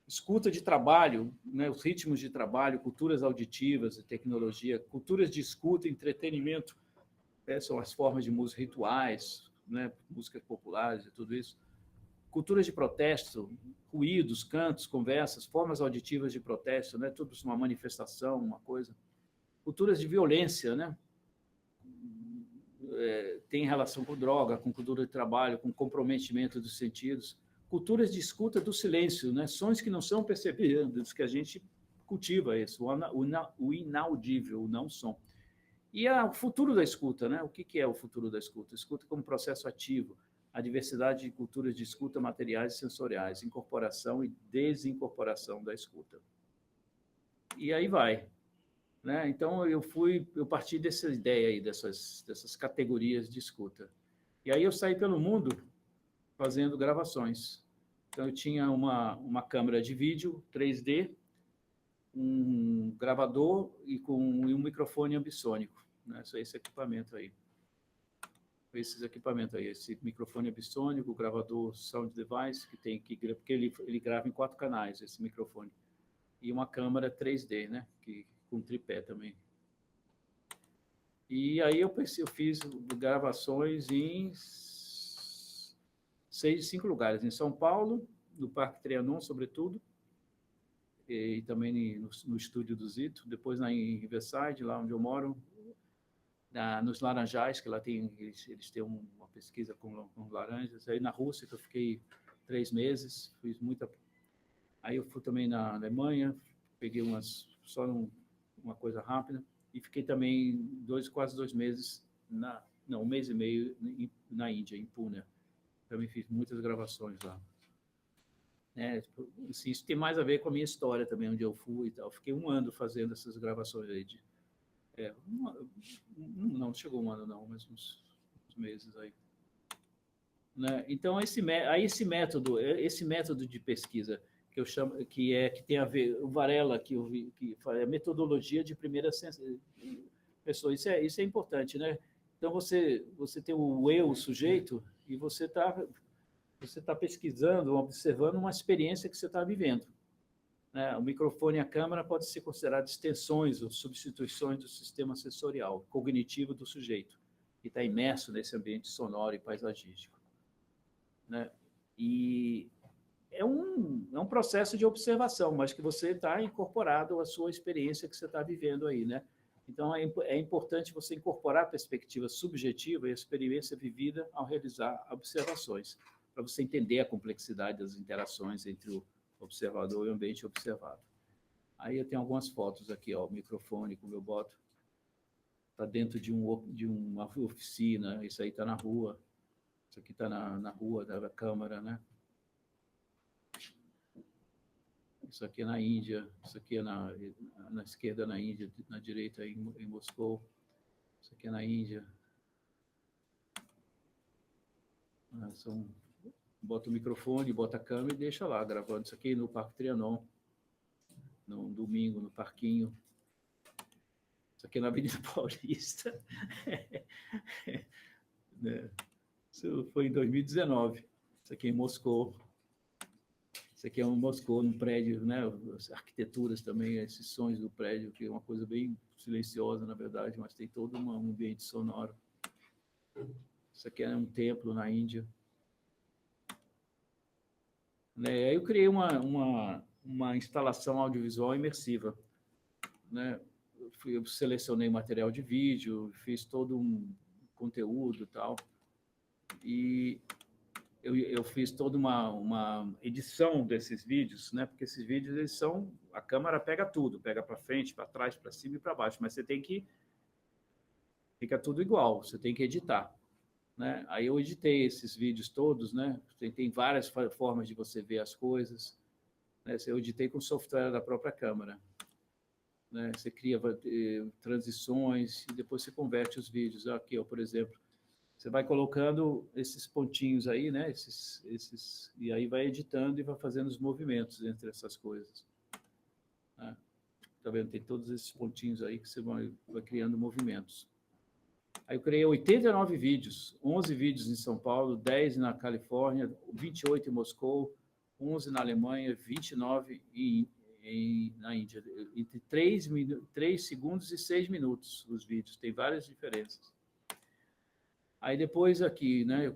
escuta de trabalho, né, os ritmos de trabalho, culturas auditivas e tecnologia, culturas de escuta, entretenimento, são as formas de música rituais, né, músicas populares e tudo isso, culturas de protesto, ruídos, cantos, conversas, formas auditivas de protesto, né, tudo isso uma manifestação, uma coisa, culturas de violência, né, tem relação com droga, com cultura de trabalho, com comprometimento dos sentidos, culturas de escuta do silêncio, né? Sons que não são percebidos, que a gente cultiva isso, o inaudível, o não som. E o futuro da escuta, né? O que é o futuro da escuta? Escuta como processo ativo, a diversidade de culturas de escuta materiais e sensoriais, incorporação e desincorporação da escuta. E aí vai. Né? Então, eu parti dessa ideia aí, dessas categorias de escuta. E aí eu saí pelo mundo fazendo gravações. Então, eu tinha uma câmera de vídeo 3D, um gravador e um microfone ambissônico. Né? Esse equipamento aí. Esses equipamentos aí, esse microfone ambissônico, o gravador Sound Device, porque ele grava em 4 canais, esse microfone. E uma câmera 3D, né? Com tripé também. E aí eu fiz gravações em 5 lugares. Em São Paulo, no Parque Trianon, sobretudo, e também no estúdio do Zito. Depois em Riverside, lá onde eu moro, nos Laranjais, que lá eles têm uma pesquisa com laranjas. Aí na Rússia, que eu fiquei 3 meses, fiz muita... Aí eu fui também na Alemanha, peguei só uma coisa rápida, e fiquei também quase 2 meses, 1 mês e meio na Índia, em Pune. Também fiz muitas gravações lá. Assim, isso tem mais a ver com a minha história também, onde eu fui e tal. Fiquei 1 ano fazendo essas gravações aí. Não chegou 1 ano não, mas uns meses aí. Né? Então, esse método de pesquisa, que eu chamo, que tem a ver, o Varela, que é a metodologia de primeira pessoa, isso é importante, né? Então, você tem o eu, o sujeito, e você tá pesquisando, observando uma experiência que você está vivendo. Né? O microfone e a câmera podem ser considerados extensões ou substituições do sistema sensorial, cognitivo do sujeito, que está imerso nesse ambiente sonoro e paisagístico. Né? E é um processo de observação, mas que você está incorporado à sua experiência que você está vivendo aí, né? Então, é importante você incorporar a perspectiva subjetiva e a experiência vivida ao realizar observações, para você entender a complexidade das interações entre o observador e o ambiente observado. Aí eu tenho algumas fotos aqui, ó, o microfone, como eu boto, está dentro de uma oficina, isso aí está na rua, isso aqui está na rua da câmara, né? Isso aqui é na Índia, isso aqui é na esquerda na Índia, na direita em Moscou, isso aqui é na Índia. Bota o microfone, bota a câmera e deixa lá gravando. Isso aqui no Parque Trianon, no domingo, no parquinho. Isso aqui é na Avenida Paulista. Isso foi em 2019. Isso aqui é em Moscou. Isso aqui é um Moscou, num prédio, né? As arquiteturas também, esses sons do prédio, que é uma coisa bem silenciosa, na verdade, mas tem todo um ambiente sonoro. Isso aqui é um templo na Índia. Né? Aí eu criei uma instalação audiovisual imersiva. Né? Eu selecionei material de vídeo, fiz todo um conteúdo e tal. E eu fiz toda uma edição desses vídeos, né? Porque esses vídeos, a câmera pega tudo, pega para frente, para trás, para cima e para baixo, mas fica tudo igual, você tem que editar. Né? Aí eu editei esses vídeos todos, né? Tem várias formas de você ver as coisas. Né? Eu editei com o software da própria câmera. Né? Você cria transições e depois você converte os vídeos. Aqui, ó, por exemplo, você vai colocando esses pontinhos aí, né? E aí vai editando e vai fazendo os movimentos entre essas coisas. Né? Tá vendo? Tem todos esses pontinhos aí que você vai criando movimentos. Aí eu criei 89 vídeos, 11 vídeos em São Paulo, 10 na Califórnia, 28 em Moscou, 11 na Alemanha, 29 na Índia. Entre 3 segundos e 6 minutos os vídeos, tem várias diferenças. Aí depois aqui, né,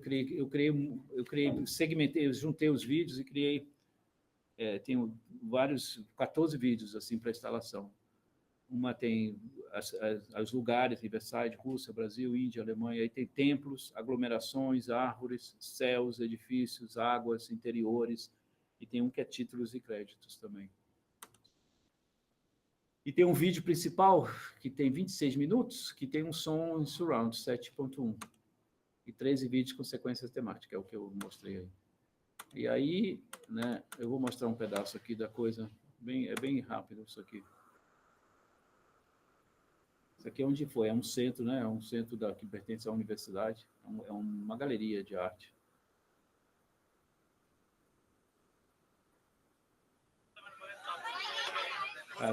segmentei, eu juntei os vídeos e criei, tenho 14 vídeos assim para instalação. Uma tem os lugares, Riverside, Rússia, Brasil, Índia, Alemanha, aí tem templos, aglomerações, árvores, céus, edifícios, águas, interiores, e tem um que é títulos e créditos também. E tem um vídeo principal, que tem 26 minutos, que tem um som em surround, 7.1, e 13 vídeos com sequências temáticas, é o que eu mostrei aí. E aí, né, eu vou mostrar um pedaço aqui da coisa, é bem rápido isso aqui. Isso aqui é onde foi, é um centro, né? É um centro que pertence à universidade, é uma galeria de arte.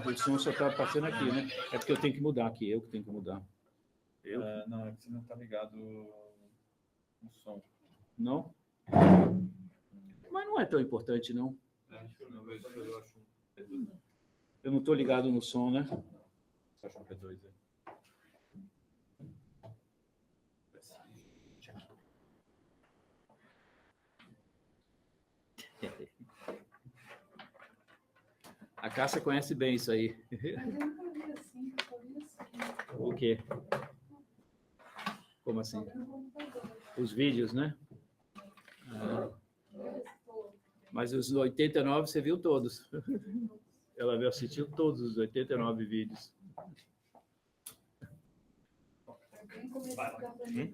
O som só está passando aqui, né? É porque eu tenho que mudar aqui, eu que tenho que mudar. Não, é que você não está ligado no som. Não? Mas não é tão importante, não. Eu não estou ligado no som, né? Você acha um P2 aí? A Cássia conhece bem isso aí. Mas eu nunca vi assim, só vi assim. O quê? Como assim? Os vídeos, né? Mas os 89 você viu todos. Ela assistiu todos os 89 vídeos.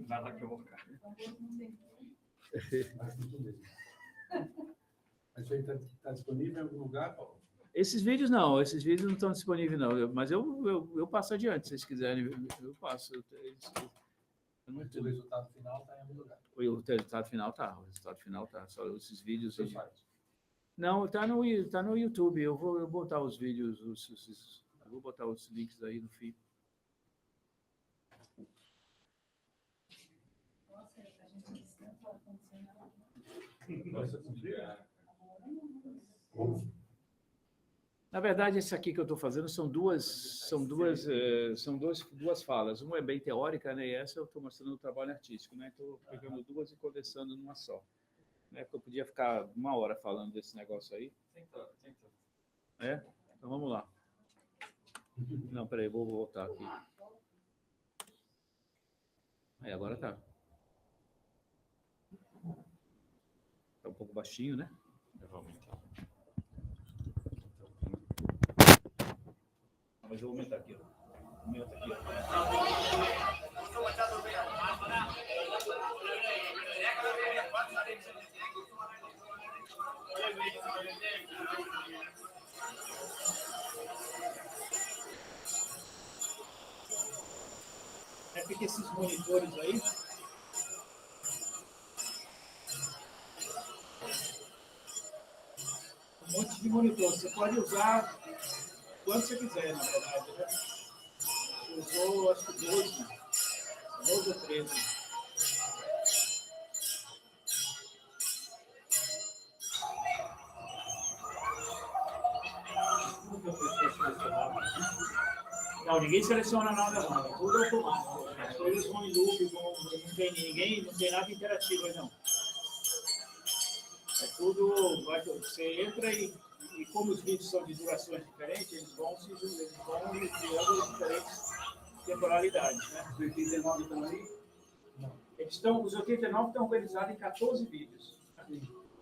Vai lá que eu vou ficar. Mas isso aí está disponível em algum lugar, Paulo? Esses vídeos não estão disponíveis não, mas eu passo adiante, se vocês quiserem, eu passo. Mas o resultado final está em algum lugar. O resultado final tá, só esses vídeos. Seu site. Não, tá no YouTube, eu vou botar os vídeos, eu vou botar os links aí no feed. Nossa, a gente está acontecendo. Na verdade, esse aqui que eu estou fazendo são duas falas. Uma é bem teórica, né? E essa eu estou mostrando o trabalho artístico, né? Estou pegando duas e condensando numa só. Né? Porque eu podia ficar 1 hora falando desse negócio aí. É? Então vamos lá. Não, peraí, vou voltar aqui. Aí, agora tá. Tá um pouco baixinho, né? Eu vou aumentar. Mas eu vou aumentar aqui, ó. Aumenta aqui, ó. É porque esses monitores aí... Um monte de monitor. Você pode usar quanto você quiser, na verdade, né? Eu usou, acho que 2 ou 3. Não, ninguém seleciona nada, não. Tudo automático. As coisas vão em loop, não tem nada interativo aí, não. É tudo, você entra e como os vídeos são de durações diferentes, eles vão criando diferentes temporalidades, né? Os 89 estão aí? Não. Os 89 estão organizados em 14 vídeos.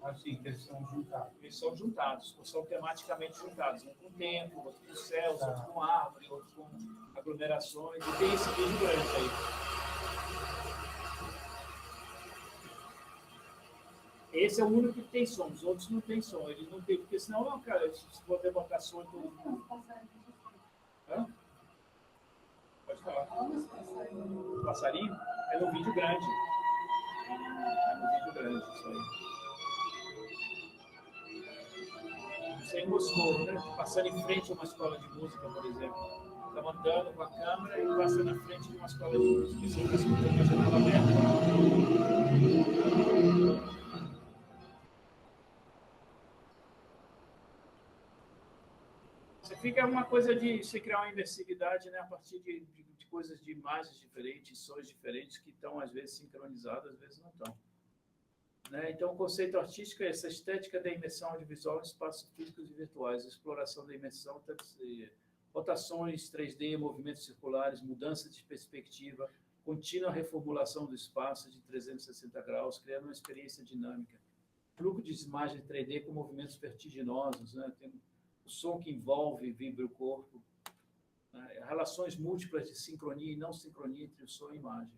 Assim, que eles são juntados. Eles são juntados, ou são tematicamente juntados. Um com tempo, outro com céus, outro com árvore, outro com aglomerações. E tem esse vídeo grande aí. Esse é o único que tem som, os outros não tem som. Eles não tem, porque senão, cara, se você botar som em todo mundo. Hã? Pode falar. O passarinho é no vídeo grande. É no vídeo grande, isso aí. Isso é em Moscou, né? Passando em frente a uma escola de música, por exemplo. Estava andando com a câmera e passando na frente de uma escola de música. Isso eu escutando a janela aberta. Você fica uma coisa de se criar uma imersividade, né, a partir de coisas, de imagens diferentes, sons diferentes, que estão, às vezes, sincronizadas, às vezes não estão. Né? Então, o conceito artístico é essa estética da imersão audiovisual em espaços físicos e virtuais, exploração da imersão, rotações 3D, movimentos circulares, mudança de perspectiva, contínua reformulação do espaço de 360 graus, criando uma experiência dinâmica. Fluxo de imagem 3D com movimentos vertiginosos, né? Tem o som que envolve e vibra o corpo, né? Relações múltiplas de sincronia e não sincronia entre o som e a imagem.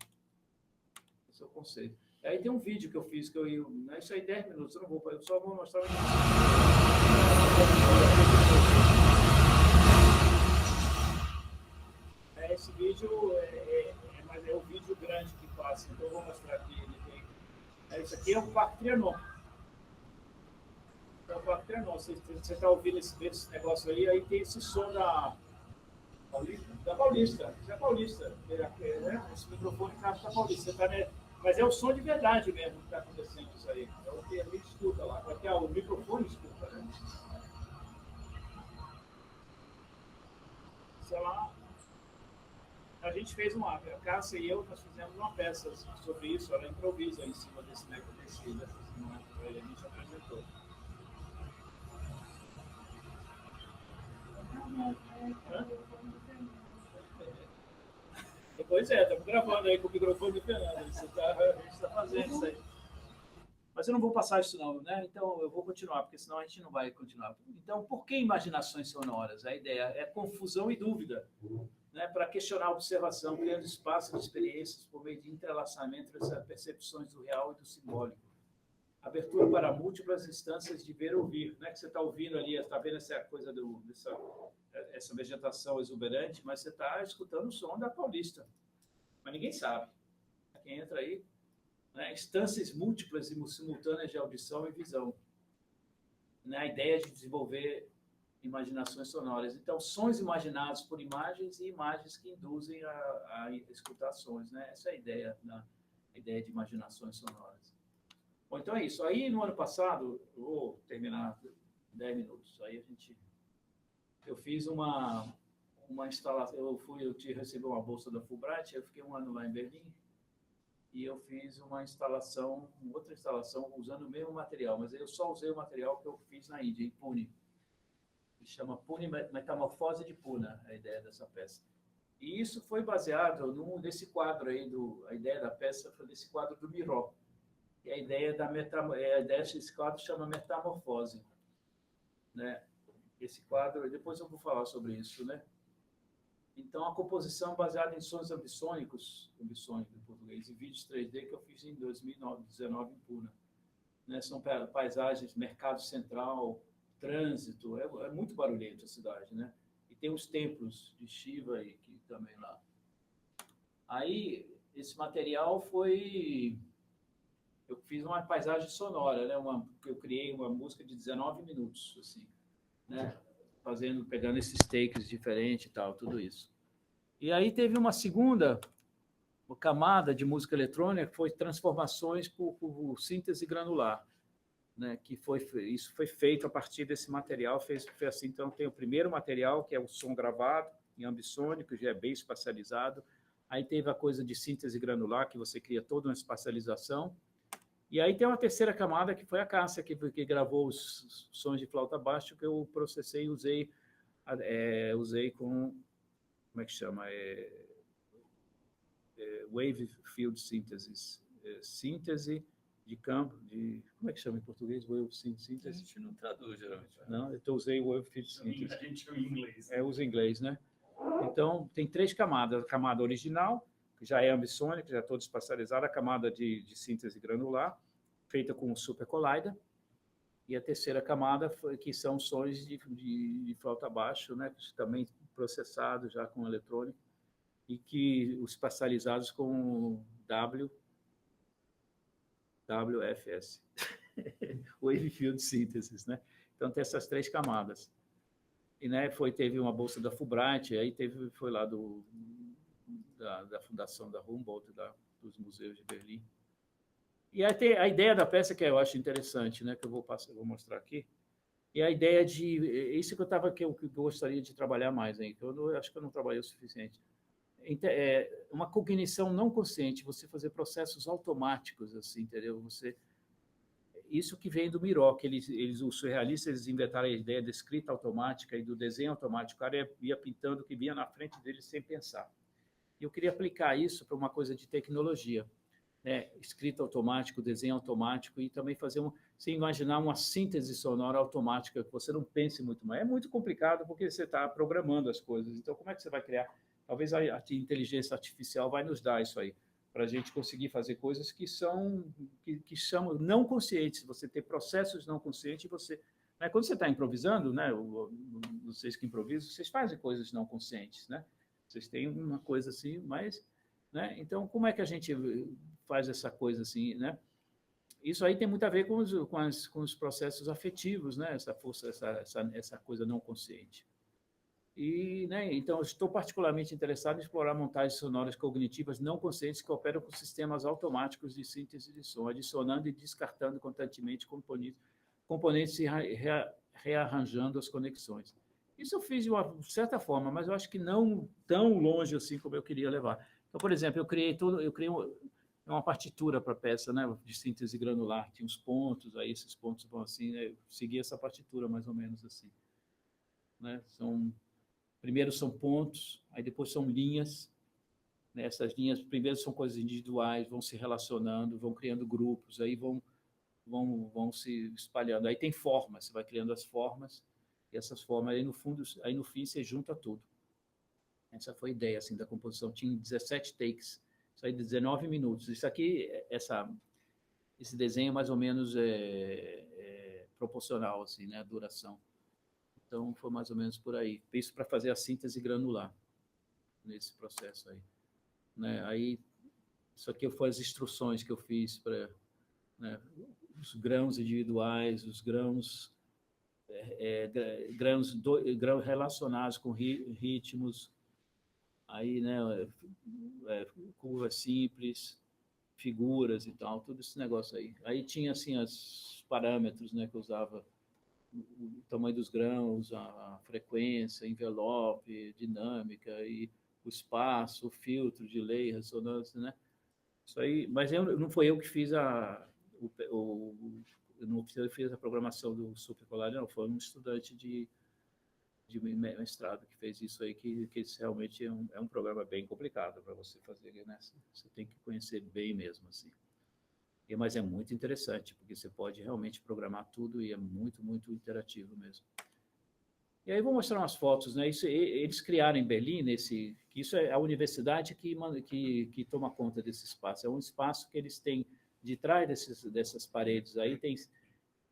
Esse é o conceito. Aí tem um vídeo que eu fiz, né, isso aí 10 minutos, eu só vou mostrar esse vídeo, mas é o vídeo grande que passa, então eu vou mostrar aqui. Isso aqui é o Parque Trianon. É o Parque Trianon. Você está ouvindo esse negócio aí tem esse som da Paulista. Isso é Paulista. Né? Esse microfone capta da Paulista. Você tá, né? Mas é o som de verdade mesmo que está acontecendo isso aí. É o que a gente escuta lá. Porque o microfone escuta, né? Sei lá. A gente fez a Cássia e eu, nós fizemos uma peça sobre isso. Ela improvisa em cima dessas imagens. A gente apresentou. Pois é, estamos gravando aí com o microfone do Fernando. A gente está fazendo isso aí. Mas eu não vou passar isso não, né? Então eu vou continuar, porque senão a gente não vai continuar. Então, por que imaginações sonoras? A ideia é confusão e dúvida, né? Para questionar a observação, criando espaço de experiências por meio de entrelaçamento dessas percepções do real e do simbólico. Abertura para múltiplas instâncias de ver e ouvir, né? Que você está ouvindo ali, está vendo essa coisa essa vegetação exuberante, mas você está escutando o som da Paulista. Mas ninguém sabe. Quem entra aí, né? Instâncias múltiplas e simultâneas de audição e visão. Né? A ideia de desenvolver imaginações sonoras. Então, sons imaginados por imagens e imagens que induzem a escutar sons. Né? Essa é a ideia, a ideia de imaginações sonoras. Bom, então é isso. Aí, no ano passado, eu vou terminar 10 minutos. Aí eu fiz uma instalação. Eu recebi uma bolsa da Fulbright, eu fiquei um ano lá em Berlim, e eu fiz outra instalação, usando o mesmo material, mas eu só usei o material que eu fiz na Índia, em Pune. Que chama Pune, Metamorfose de Puna, a ideia dessa peça. E isso foi baseado nesse quadro aí, a ideia da peça foi desse quadro do Miró. E a ideia desse quadro chama Metamorfose. Né? Esse quadro, depois eu vou falar sobre isso, né? Então, a composição baseada em sons ambissônicos em português, e vídeos 3D que eu fiz em 2019 em Puna. Né? São paisagens, mercado central, trânsito, é muito barulhento a cidade, né? E tem os templos de Shiva e que também lá. Aí, esse material eu fiz uma paisagem sonora, né? Eu criei uma música de 19 minutos, assim, né? Pegando esses takes diferentes e tal, tudo isso. E aí teve uma segunda camada de música eletrônica, que foi transformações por síntese granular, né? Isso foi feito a partir desse material, foi assim. Então tem o primeiro material, que é o som gravado em ambissônico, já é bem espacializado. Aí teve a coisa de síntese granular, que você cria toda uma espacialização. E aí tem uma terceira camada, que foi a Cássia, que gravou os sons de flauta baixa, que eu processei e usei com, como é que chama? Wave Field Synthesis. Síntese de campo, como é que chama em português? Wave Synthesis? A gente não traduz, geralmente. Não, eu usei Wave Field Synthesis. A gente usa em inglês. Usa em inglês, né? Então, tem 3 camadas. A camada original, que já é ambissônica, já é toda espacializada, a camada de síntese granular, feita com o Super Collider, e a terceira camada, que são sons de flauta baixo, né, também processados já com eletrônico, e que os espacializados com WFS, Wave Field Synthesis, né? Então, tem essas 3 camadas. e né, teve uma bolsa da Fulbright, aí foi lá da fundação da Humboldt, dos museus de Berlim. E aí a ideia da peça que eu acho interessante, né, que eu vou mostrar aqui, é a ideia de isso que eu gostaria de trabalhar mais aí, que eu acho que eu não trabalhei o suficiente. Uma cognição não consciente, você fazer processos automáticos, assim, entendeu? Isso que vem do Miró, que os surrealistas, eles inventaram a ideia da escrita automática e do desenho automático. O cara ia pintando o que vinha na frente dele sem pensar. E eu queria aplicar isso para uma coisa de tecnologia, né? Escrita automática, desenho automático, e também você imaginar uma síntese sonora automática, que você não pense muito mais. É muito complicado porque você está programando as coisas. Então, como é que você vai criar? Talvez a inteligência artificial vai nos dar isso aí, para a gente conseguir fazer coisas que são não conscientes. Você ter processos não conscientes, né, quando você está improvisando, né, vocês que improvisam, vocês fazem coisas não conscientes, né? Vocês têm uma coisa assim, mas, né? Então, como é que a gente faz essa coisa assim, né? Isso aí tem muito a ver com os processos afetivos, né? Essa força, essa coisa não consciente. E, né, então, eu estou particularmente interessado em explorar montagens sonoras cognitivas não conscientes que operam com sistemas automáticos de síntese de som, adicionando e descartando constantemente componentes e rearranjando as conexões. Isso eu fiz de uma certa forma, mas eu acho que não tão longe assim como eu queria levar. Então, por exemplo, eu criei uma partitura para a peça, né, de síntese granular, tinha uns pontos, aí esses pontos vão assim, né, eu segui essa partitura mais ou menos assim, né? Primeiro são pontos, aí depois são linhas, né? Essas linhas primeiro são coisas individuais, vão se relacionando, vão criando grupos, aí vão se espalhando. Aí tem formas, você vai criando as formas, e essas formas, aí no fim você junta tudo. Essa foi a ideia assim, da composição. Tinha 17 takes, isso aí 19 minutos. Isso aqui, esse desenho mais ou menos proporcional, assim, né, a duração. Então, foi mais ou menos por aí. Isso para fazer a síntese granular, nesse processo aí. Né? Aí, isso aqui foram as instruções que eu fiz para, né, os grãos individuais, os grãos, grãos relacionados com ritmos, aí, né, curvas simples, figuras e tal, tudo esse negócio aí. Aí tinha, assim, os parâmetros, né, que eu usava, o tamanho dos grãos, a frequência, envelope, dinâmica, e o espaço, o filtro, delay, ressonância, né? Isso aí, mas não foi eu que fiz não fiz a programação do Superpolar, não, foi um estudante de mestrado que fez isso aí, que realmente é um programa bem complicado para você fazer, né? Você tem que conhecer bem mesmo, assim. Mas é muito interessante, porque você pode realmente programar tudo e é muito, muito interativo mesmo. E aí vou mostrar umas fotos, né? Eles criaram em Berlim, que isso é a universidade que toma conta desse espaço. É um espaço que eles têm de trás dessas paredes. Aí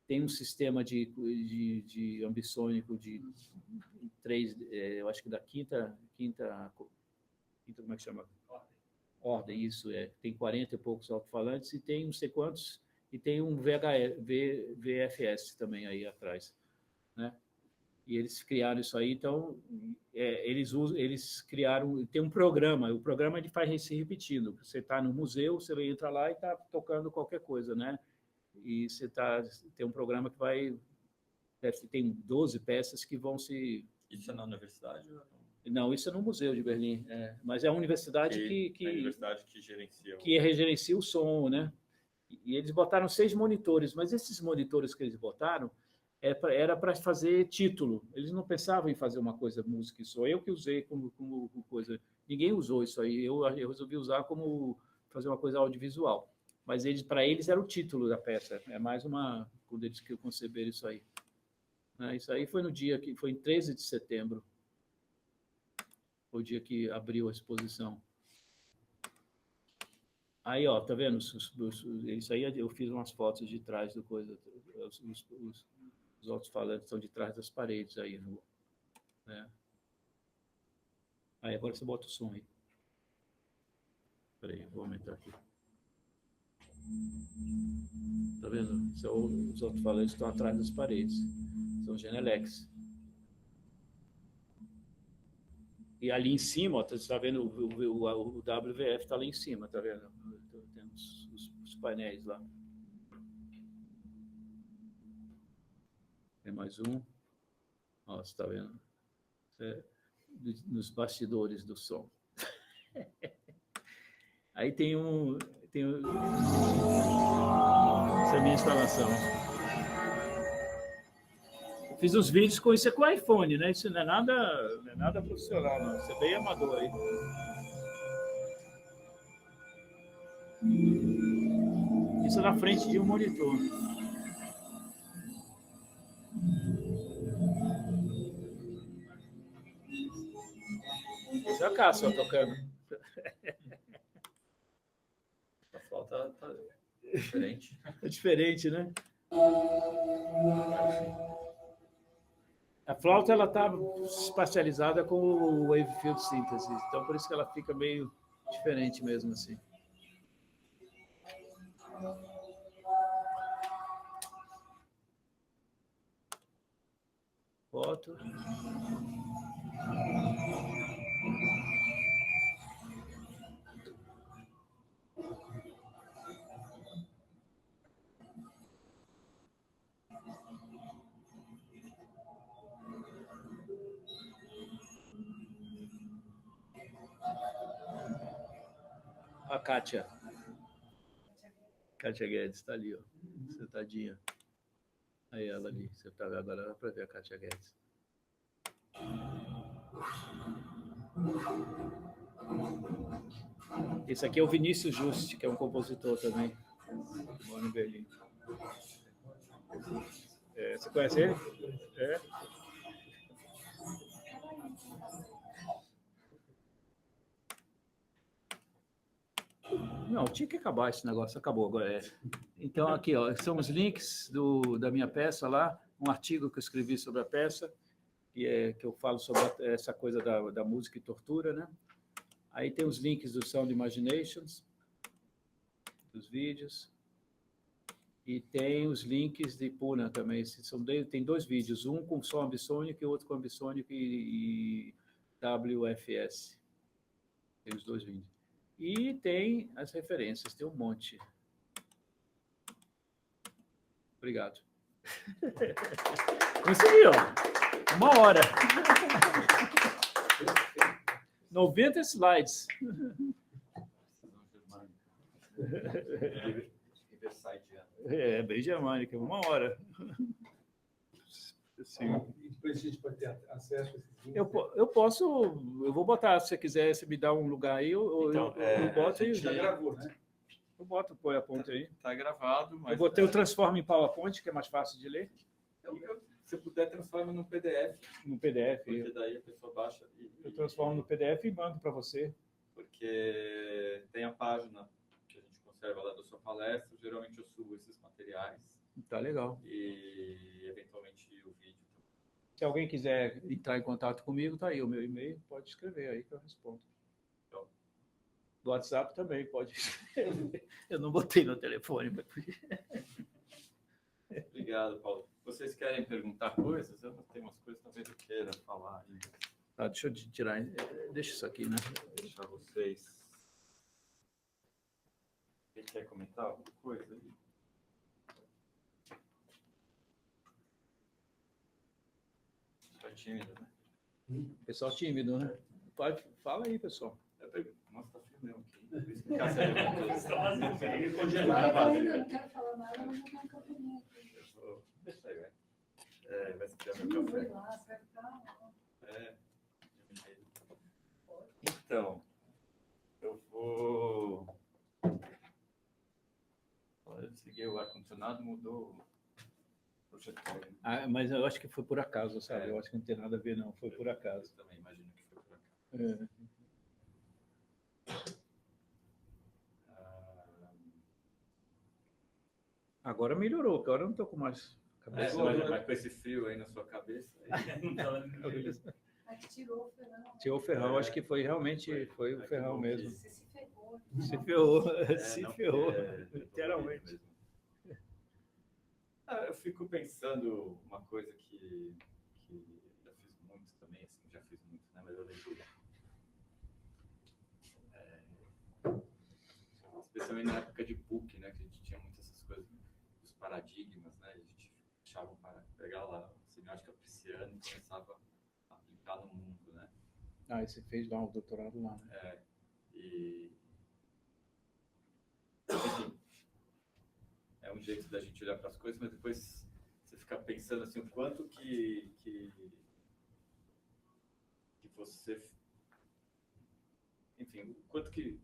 tem um sistema de ambissônico de 3, eu acho que da quinta, como é que chama? Ordem, isso é. Tem 40 e poucos alto-falantes e tem não sei quantos, e tem um VFS também aí atrás, né? E eles criaram isso aí, então eles criaram, tem um programa, o programa ele faz se repetindo. Você está no museu, você entra lá e está tocando qualquer coisa, né? E tem um programa que tem 12 peças que vão se... Isso é na universidade? Não, isso é no Museu de Berlim, mas é a universidade a universidade que gerencia o som, né? E eles botaram 6 monitores, mas esses monitores que eles botaram era para fazer título. Eles não pensavam em fazer uma coisa música, só eu que usei como coisa. Ninguém usou isso aí, eu resolvi usar como fazer uma coisa audiovisual. Mas para eles era o título da peça, é mais quando eles que conceberam isso aí. Isso aí foi foi em 13 de setembro. Foi o dia que abriu a exposição. Aí, ó, tá vendo? Isso aí eu fiz umas fotos de trás do coisa. Os alto-falantes estão de trás das paredes aí, né? Aí agora você bota o som aí. Espera aí, vou aumentar aqui. Tá vendo? Os alto-falantes estão atrás das paredes. São Genelecs. E ali em cima, ó, você está vendo o WVF está ali em cima, tá vendo? Tem os painéis lá. Tem mais um. Ó, você está vendo? Nos bastidores do som. Aí tem essa é a minha instalação. Eu fiz uns vídeos com isso com o iPhone, né? Isso não é nada profissional, não. Isso é bem amador aí. Isso na frente de um monitor. Isso é a Cássio tocando. A flauta tá diferente. É diferente, né? A flauta ela está espacializada com o Wave Field Synthesis, então por isso que ela fica meio diferente mesmo assim. Foto. A Kátia. Kátia Guedes está ali, ó. Sentadinha. Aí ela ali. Você tá vendo agora para ver a Kátia Guedes. Esse aqui é o Vinícius Juste, que é um compositor também. Mora em Berlim. Você conhece ele? É. Não, tinha que acabar esse negócio, acabou agora. Então, aqui, ó, são os links da minha peça lá, um artigo que eu escrevi sobre a peça, que eu falo sobre essa coisa da música e tortura, né? Aí tem os links do Sound Imaginations, dos vídeos, e tem os links de Puna também. Tem 2 vídeos, um com som ambissônico e outro com ambissônico e WFS. Tem os 2 vídeos. E tem as referências, tem um monte. Obrigado. Conseguiu! 1 hora. 90 slides. É, bem germânica, 1 hora. Sim. E depois a gente pode ter acesso a esses links. Eu vou botar, se você quiser, se me dá um lugar aí, eu boto aí. Já gravou, né? Eu boto o PowerPoint aí. Tá gravado, mas... Eu botei o Transforma em PowerPoint, que é mais fácil de ler. Se puder, transforma num PDF. No PDF. Porque daí a pessoa baixa Eu transformo no PDF e mando para você. Porque tem a página que a gente conserva lá da sua palestra. Geralmente eu subo esses materiais. Tá legal. E eventualmente o vídeo. Se alguém quiser entrar em contato comigo, tá aí o meu e-mail, pode escrever aí que eu respondo. Então. Do WhatsApp também pode escrever. Eu não botei no telefone. Obrigado, Paulo. Vocês querem perguntar coisas? Eu tenho umas coisas talvez eu queira falar ainda. Tá, deixa eu tirar. Deixa isso aqui, né? Vou deixar vocês. Quem quer comentar alguma coisa aí? Tá tímido, né? Pessoal tímido, né? Fala aí, pessoal. Nossa, tá filmando aqui. Vou explicar se é Congelado. Eu não quero falar nada, mas eu quero um cafezinho aqui. Deixa aí, vai. Vai esfriar Eu meu não vou café. ir lá, você vai ficar... Então, eu vou... Eu desliguei o ar-condicionado, mudou o projetório. Mas eu acho que foi por acaso, sabe? Eu acho que não tem nada a ver, não. Foi por acaso. Eu também imagino que foi por acaso. Agora melhorou, porque agora eu não estou com mais cabeça. Mas com esse frio aí na sua cabeça, aí não tá lá no cabeça. Mas tirou o ferrão. Tirou o ferrão, acho que foi realmente o ferrão mesmo. Você se ferrou. Se ferrou, se não, ferrou, porque literalmente. Eu fico pensando uma coisa que já fiz muito também, assim, já fiz muito, né? Mas eu lembro também na época de PUC, né? Que a gente tinha muitas essas coisas dos paradigmas, né? A gente achava para pegar lá a semiótica pisciana e começava a aplicar no mundo, né? Ah, e você fez lá o doutorado lá, né? E enfim, é um jeito da gente olhar para as coisas, mas depois você fica pensando assim, o quanto que você, enfim, o quanto que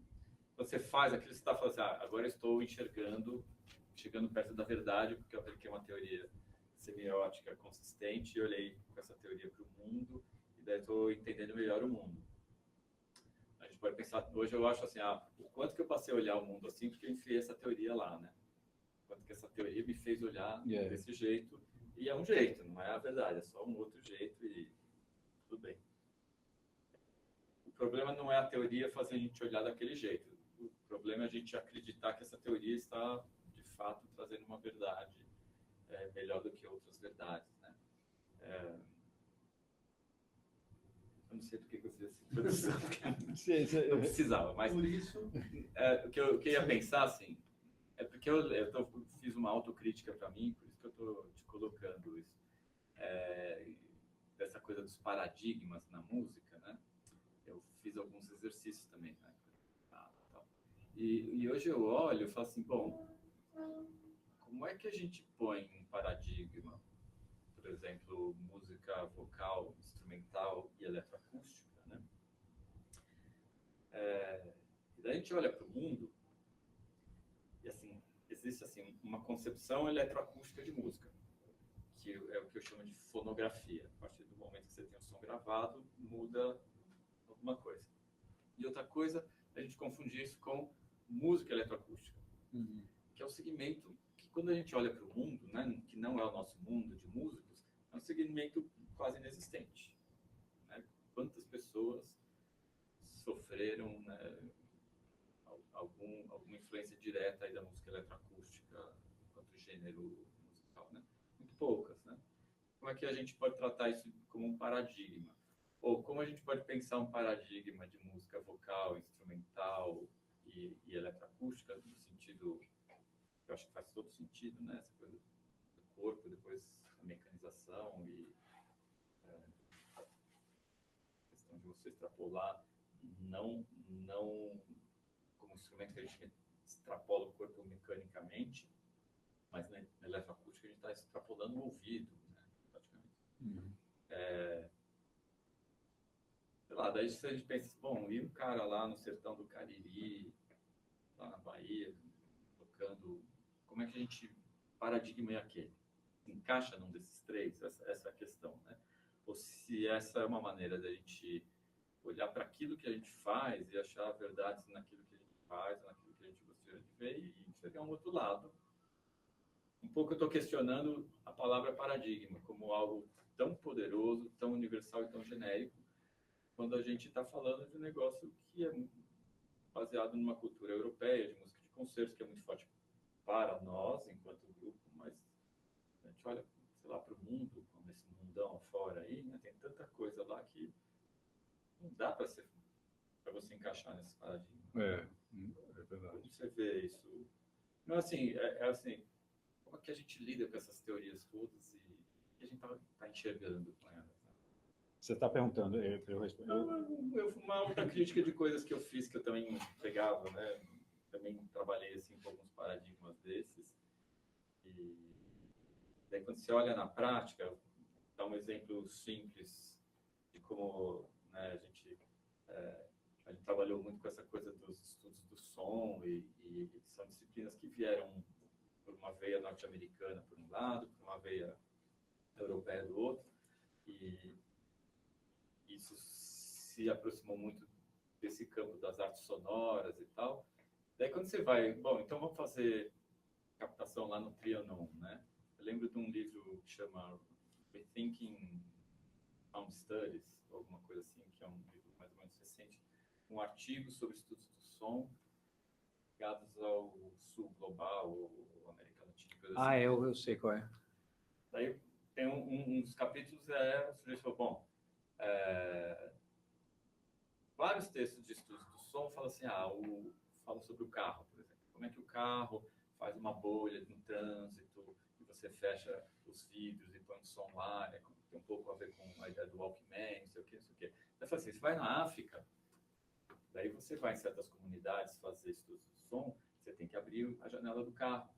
você faz aquilo que você está falando assim, agora eu estou enxergando, chegando perto da verdade, porque eu apliquei uma teoria semiótica consistente e olhei com essa teoria para o mundo, e daí estou entendendo melhor o mundo. A gente pode pensar, hoje eu acho assim, o quanto que eu passei a olhar o mundo assim, porque eu enfiei essa teoria lá, né? O quanto que essa teoria me fez olhar desse jeito, e é um jeito, não é a verdade, é só um outro jeito e tudo bem. O problema não é a teoria fazer a gente olhar daquele jeito. O problema é a gente acreditar que essa teoria está, de fato, trazendo uma verdade melhor do que outras verdades, né? Eu não sei por que eu fiz essa introdução, não precisava, mas Por isso, o que eu ia pensar, assim, é porque eu fiz uma autocrítica para mim, por isso que eu estou te colocando isso, dessa coisa dos paradigmas na música, né? Eu fiz alguns exercícios também, né? E hoje eu olho e falo assim, bom, como é que a gente põe um paradigma, por exemplo, música vocal, instrumental e eletroacústica, né? E daí a gente olha para o mundo e, assim, existe assim, uma concepção eletroacústica de música, que é o que eu chamo de fonografia. A partir do momento que você tem o som gravado, muda alguma coisa. E outra coisa, a gente confunde isso com música eletroacústica, que é o segmento que, quando a gente olha para o mundo, né, que não é o nosso mundo de músicos, é um segmento quase inexistente, né? Quantas pessoas sofreram, né, alguma influência direta aí da música eletroacústica quanto gênero musical, né? Muito poucas, né? Como é que a gente pode tratar isso como um paradigma? Ou como a gente pode pensar um paradigma de música vocal, instrumental e eletroacústica, no sentido, eu acho que faz todo sentido, né? Essa coisa do corpo, depois a mecanização e a questão de você extrapolar, não como instrumento que a gente extrapola o corpo mecanicamente, mas na eletroacústica a gente está extrapolando o ouvido, né? Praticamente. Sei lá, daí a gente pensa, bom, e um cara lá no sertão do Cariri, lá na Bahia, tocando, como é que a gente, paradigma é aquele? Encaixa num desses três? Essa é a questão, né? Ou se essa é uma maneira da gente olhar para aquilo que a gente faz e achar verdades naquilo que a gente faz, naquilo que a gente gostaria de ver e enxergar um outro lado. Um pouco eu estou questionando a palavra paradigma como algo tão poderoso, tão universal e tão genérico, quando a gente está falando de um negócio que é baseado numa cultura europeia, de música de concertos, que é muito forte para nós, enquanto grupo, mas a gente olha, sei lá, para o mundo, nesse mundão afora aí, né, tem tanta coisa lá que não dá para você encaixar nesse paradigma. É verdade. Como você vê isso? Não, assim, assim, como é que a gente lida com essas teorias todas e o que a gente está enxergando com elas? Né? Você está perguntando, para eu responder? Uma outra crítica de coisas que eu fiz, que eu também pegava, né? Também trabalhei assim, com alguns paradigmas desses. E daí, quando você olha na prática, dá um exemplo simples de como, né, a gente trabalhou muito com essa coisa dos estudos do som e são disciplinas que vieram por uma veia norte-americana por um lado, por uma veia europeia do outro, e isso se aproximou muito desse campo das artes sonoras e tal. Daí quando você vai, bom, então vamos fazer captação lá no Trianon, né? Eu lembro de um livro que chama Rethinking Sound Studies, ou alguma coisa assim, que é um livro mais ou menos recente, um artigo sobre estudos do som ligados ao sul global, ou América Latina. Coisa assim. Eu sei qual é. Daí tem um dos capítulos, o sujeito falou, bom, vários textos de estudos do som falam assim, fala sobre o carro, por exemplo. como é que o carro faz uma bolha no trânsito, e você fecha os vidros e põe um som lá, tem um pouco a ver com a ideia do Walkman, não sei o que, não sei o que. Então, assim, você vai na África, daí você vai em certas comunidades fazer estudos de som, você tem que abrir a janela do carro.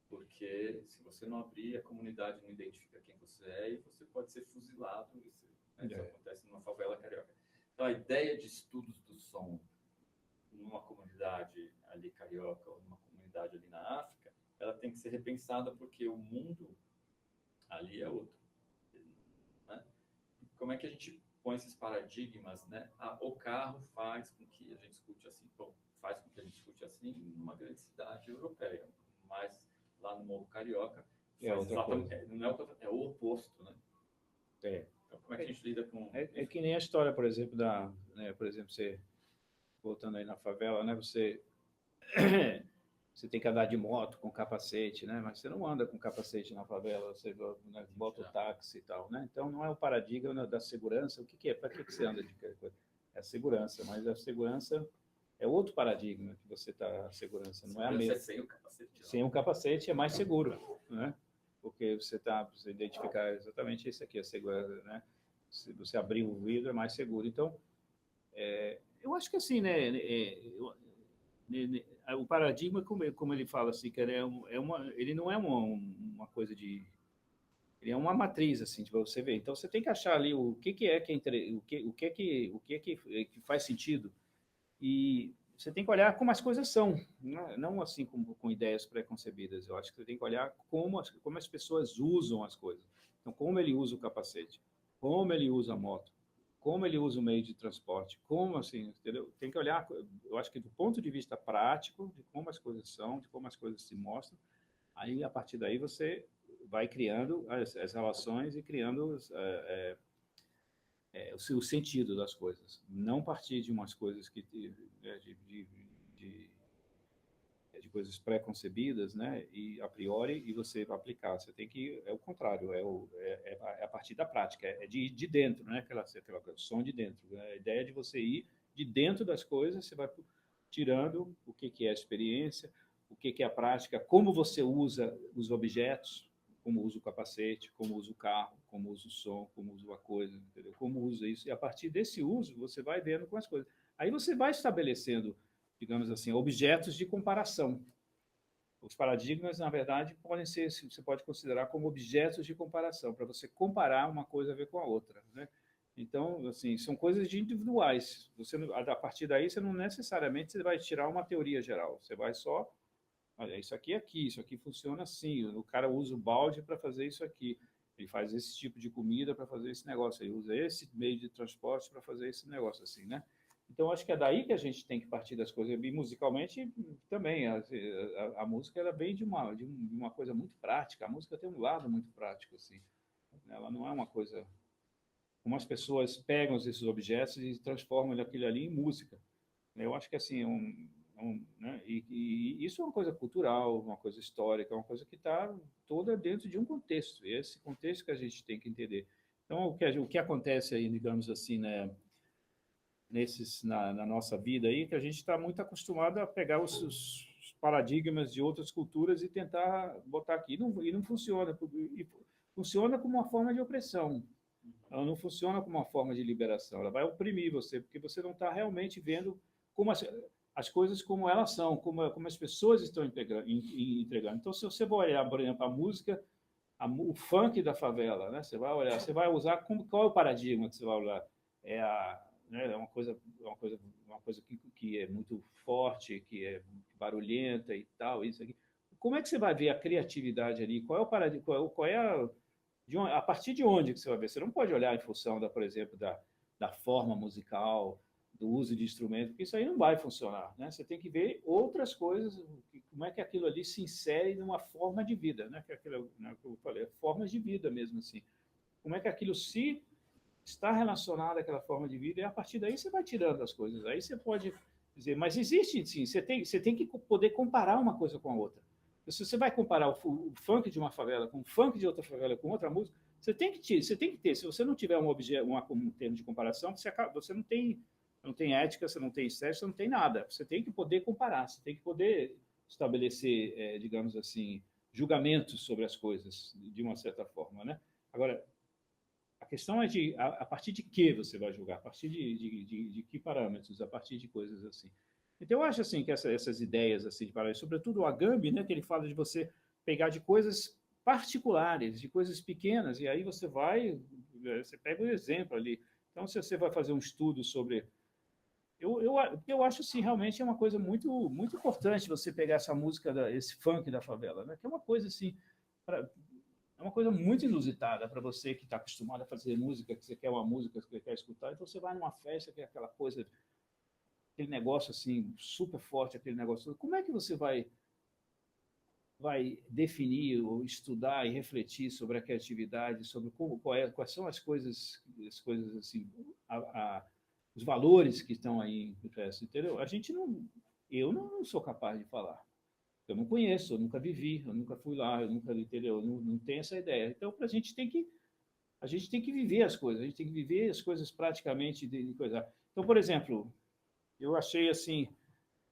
Porque se você não abrir, a comunidade não identifica quem você é e você pode ser fuzilado. Isso, né? Isso acontece numa favela carioca. Então, a ideia de estudos do som numa comunidade ali carioca ou numa comunidade ali na África, ela tem que ser repensada porque o mundo ali é outro. Né? Como é que a gente põe esses paradigmas? Né? O carro faz com que a gente escute assim. Bom, faz com que a gente escute assim numa grande cidade europeia, mas lá no Morro Carioca é o oposto, né? Então, como é que a gente lida com... É que nem a história, por exemplo, por exemplo, você, voltando aí na favela, né, você tem que andar de moto com capacete, né, mas você não anda com capacete na favela, você, né, bota o táxi e tal, né? Então, não é o paradigma da segurança. O que é? Para que você anda de coisa? É a segurança, mas a segurança é outro paradigma que você está... A segurança não é a mesma. Sem o capacete. Sem um capacete é mais seguro, né? Porque você identificar exatamente isso aqui, a segurança, né? Se você abrir o vidro é mais seguro. Então, eu acho que assim, né? O paradigma, como ele fala assim, que ele não é uma coisa de... Ele é uma matriz, assim, para você ver. Então, você tem que achar ali o que faz sentido. E você tem que olhar como as coisas são, não assim com ideias pré-concebidas. Eu acho que você tem que olhar como as pessoas usam as coisas. Então, como ele usa o capacete, como ele usa a moto, como ele usa o meio de transporte, como assim, entendeu? Tem que olhar, eu acho que do ponto de vista prático, de como as coisas são, de como as coisas se mostram. Aí, a partir daí, você vai criando as relações e criando o sentido das coisas, não partir de umas coisas que de coisas pré-concebidas, né, e a priori, e você vai aplicar. Você tem que o contrário, a partir da prática, de dentro, né, aquela som de dentro. Né? A ideia de você ir de dentro das coisas, você vai tirando o que é a experiência, o que é a prática, como você usa os objetos, como usa o capacete, como usa o carro, como usa o som, como usa a coisa, entendeu? Como usa isso. E a partir desse uso, você vai vendo com as coisas. Aí você vai estabelecendo, digamos assim, objetos de comparação. Os paradigmas, na verdade, você pode considerar como objetos de comparação, para você comparar uma coisa a ver com a outra, né? Então, assim, são coisas individuais. A partir daí, você não necessariamente você vai tirar uma teoria geral. Você vai só... Olha, isso aqui funciona assim. O cara usa o balde para fazer isso aqui. Ele faz esse tipo de comida para fazer esse negócio. Ele usa esse meio de transporte para fazer esse negócio assim, né? Então, acho que é daí que a gente tem que partir das coisas. E musicalmente também. A música ela vem de uma coisa muito prática. A música tem um lado muito prático, assim. Ela não é uma coisa... Como as pessoas pegam esses objetos e transformam aquilo ali em música. Eu acho que assim, né? E isso é uma coisa cultural, uma coisa histórica, uma coisa que está toda dentro de um contexto. E é esse contexto que a gente tem que entender. Então, o que acontece aí, digamos assim, né, na nossa vida aí, que a gente está muito acostumado a pegar os paradigmas de outras culturas e tentar botar aqui. E não funciona. E funciona como uma forma de opressão. Ela não funciona como uma forma de liberação. Ela vai oprimir você, porque você não está realmente vendo como as coisas como elas são, como as pessoas estão entregando. Então, se você vai olhar, por exemplo, a música, o funk da favela, né? Você vai olhar, você vai usar qual é o paradigma que você vai usar? Né? É uma coisa que é muito forte, que é barulhenta e tal, isso aqui. Como é que você vai ver a criatividade ali? Qual é o paradigma? A partir de onde que você vai ver? Você não pode olhar em função por exemplo, da forma musical, do uso de instrumento, porque isso aí não vai funcionar, né? Você tem que ver outras coisas, como é que aquilo ali se insere numa forma de vida, né? Que aquilo, né, que eu falei, formas de vida mesmo assim. Como é que aquilo se está relacionado àquela forma de vida, e a partir daí você vai tirando as coisas. Aí você pode dizer, mas existe sim, você tem que poder comparar uma coisa com a outra. Se você vai comparar o funk de uma favela com o funk de outra favela com outra música, você tem que ter. Se você não tiver um termo de comparação, você não tem ética, você não tem estética, você não tem nada. Você tem que poder comparar, você tem que poder estabelecer, digamos assim, julgamentos sobre as coisas, de uma certa forma, né? Agora, a questão é a partir de que você vai julgar, a partir de que parâmetros, a partir de coisas assim. Então, eu acho assim que essas ideias assim de parâmetros, sobretudo o Agamben, né, que ele fala de você pegar de coisas particulares, de coisas pequenas, e aí você pega o exemplo ali. Então, se você vai fazer um estudo sobre... Eu acho assim, realmente é uma coisa muito, muito importante você pegar essa música, esse funk da favela, né, que é uma coisa assim... É uma coisa muito inusitada para você que está acostumado a fazer música, que você quer uma música que você quer escutar, então você vai numa festa que é aquela coisa, aquele negócio assim, super forte, aquele negócio. Como é que você vai definir ou estudar e refletir sobre a criatividade, sobre quais são as coisas assim, os valores que estão aí em festa, entendeu? Eu não sou capaz de falar. Eu não conheço, eu nunca vivi, eu nunca fui lá, eu nunca, entendeu? Não tenho essa ideia. Então, a gente tem que viver as coisas, a gente tem que viver as coisas praticamente de coisa. Então, por exemplo, eu achei assim,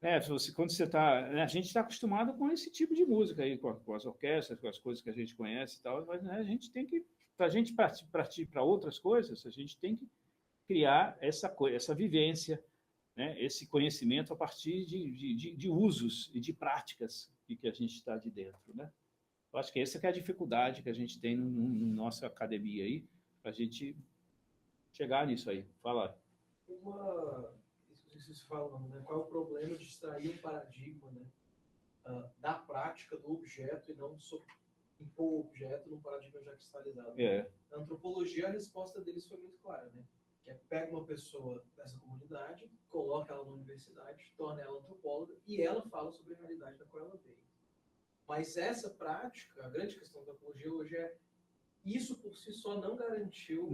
né, quando você está, né, a gente está acostumado com esse tipo de música aí, com as orquestras, com as coisas que a gente conhece e tal, mas né, a gente tem que, para a gente partir para outras coisas, a gente tem que criar essa vivência, né, esse conhecimento a partir de usos e de práticas que a gente está de dentro, né? Eu acho que essa que é a dificuldade que a gente tem no nossa academia aí, para a gente chegar nisso aí. Fala. Isso que vocês falam, né? Qual é o problema de extrair um paradigma, né, da prática do objeto e não impor o objeto num paradigma já cristalizado? Na antropologia, a resposta deles foi muito clara, né? Que é pega uma pessoa dessa comunidade, coloca ela na universidade, torna ela antropóloga e ela fala sobre a realidade da qual ela veio. Mas essa prática, a grande questão da antropologia hoje é isso por si só não garantiu